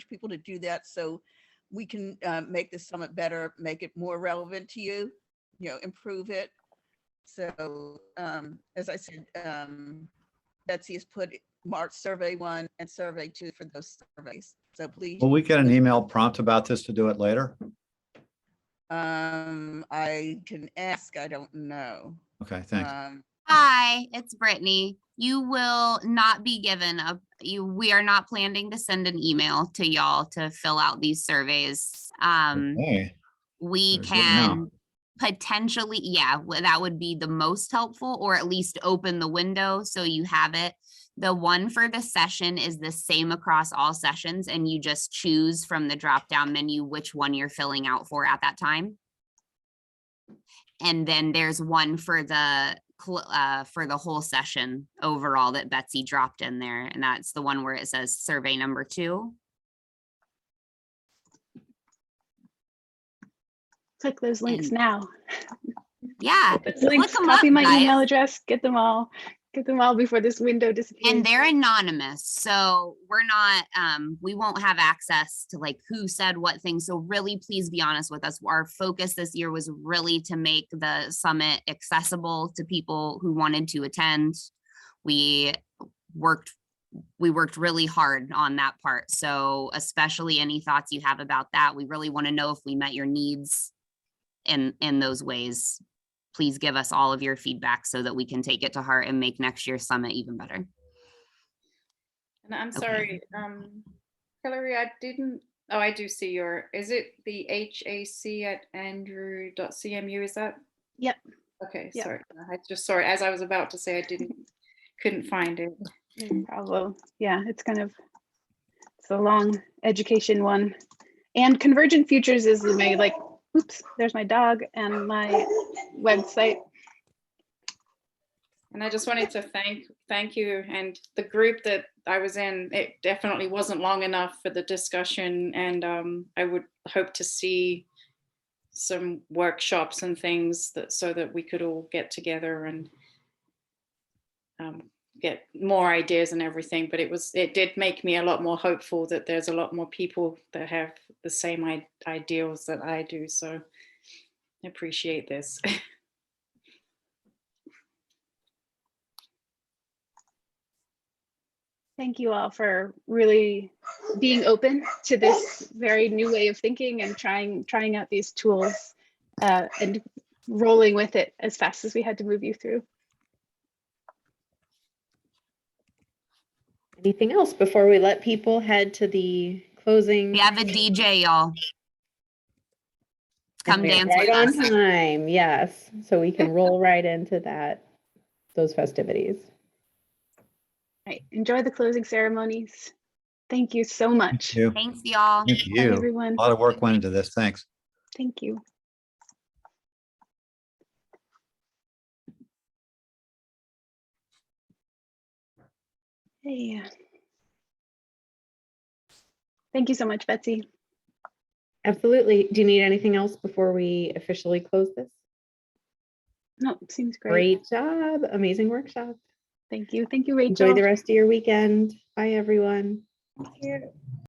people to do that so we can make the summit better, make it more relevant to you, improve it. So as I said, Betsy has put marked survey 1 and survey 2 for those surveys. So please. Will we get an email prompt about this to do it later? I can ask, I don't know. Okay, thanks. Hi, it's Brittany. You will not be given we are not planning to send an email to y'all to fill out these surveys. Okay. We Very good now. can potentially, yeah, that would be the most helpful, or at least open the window so you have it. The one for the session is the same across all sessions, and you just choose from the drop-down menu which one you're filling out for at that time. And then there's one for the whole session overall that Betsy dropped in there, and that's the one where it says survey number 2. Click those links now. Yeah, Those links, them copy up, my guys. email address, get them all before this window disappears. And they're anonymous, so we're not, we won't have access to like who said what thing. So really, please be honest with us. Our focus this year was really to make the summit accessible to people who wanted to attend. We worked really hard on that part. So especially any thoughts you have about that, we really want to know if we met your needs in those ways. Please give us all of your feedback so that we can take it to heart and make next year's summit even better. And I'm sorry, Hillary, I do see is it the hac@andrew.cmu, is that? Yep. Okay, Yep. sorry. I just saw it as I was about to say couldn't find it. No problem. Yeah, it's a long education one. And Convergent Futures is my oops, there's my dog and my website. And I just wanted to thank you and the group that I was in. It definitely wasn't long enough for the discussion, and I would hope to see some workshops and things so that we could all get together and get more ideas and everything. But it did make me a lot more hopeful that there's a lot more people that have the same ideals that I do. So I appreciate this. Thank you all for really being open to this very new way of thinking and trying out these tools and rolling with it as fast as we had to move you through. Anything else before we let people head to the closing? We have a DJ, y'all. Come dance right with on us. time, yes. So we can roll right into those festivities. Right. Enjoy the closing ceremonies. Thank you so much. Thank you. Thanks, y'all. Thank you. Bye, everyone. A lot of work went into this. Thanks. Thank you. Hey. Thank you so much, Betsy. Absolutely. Do you need anything else before we officially close this? No, it seems great. Great job. Amazing workshop. Thank you. Thank you, Rachel. Enjoy the rest of your weekend. Bye, everyone.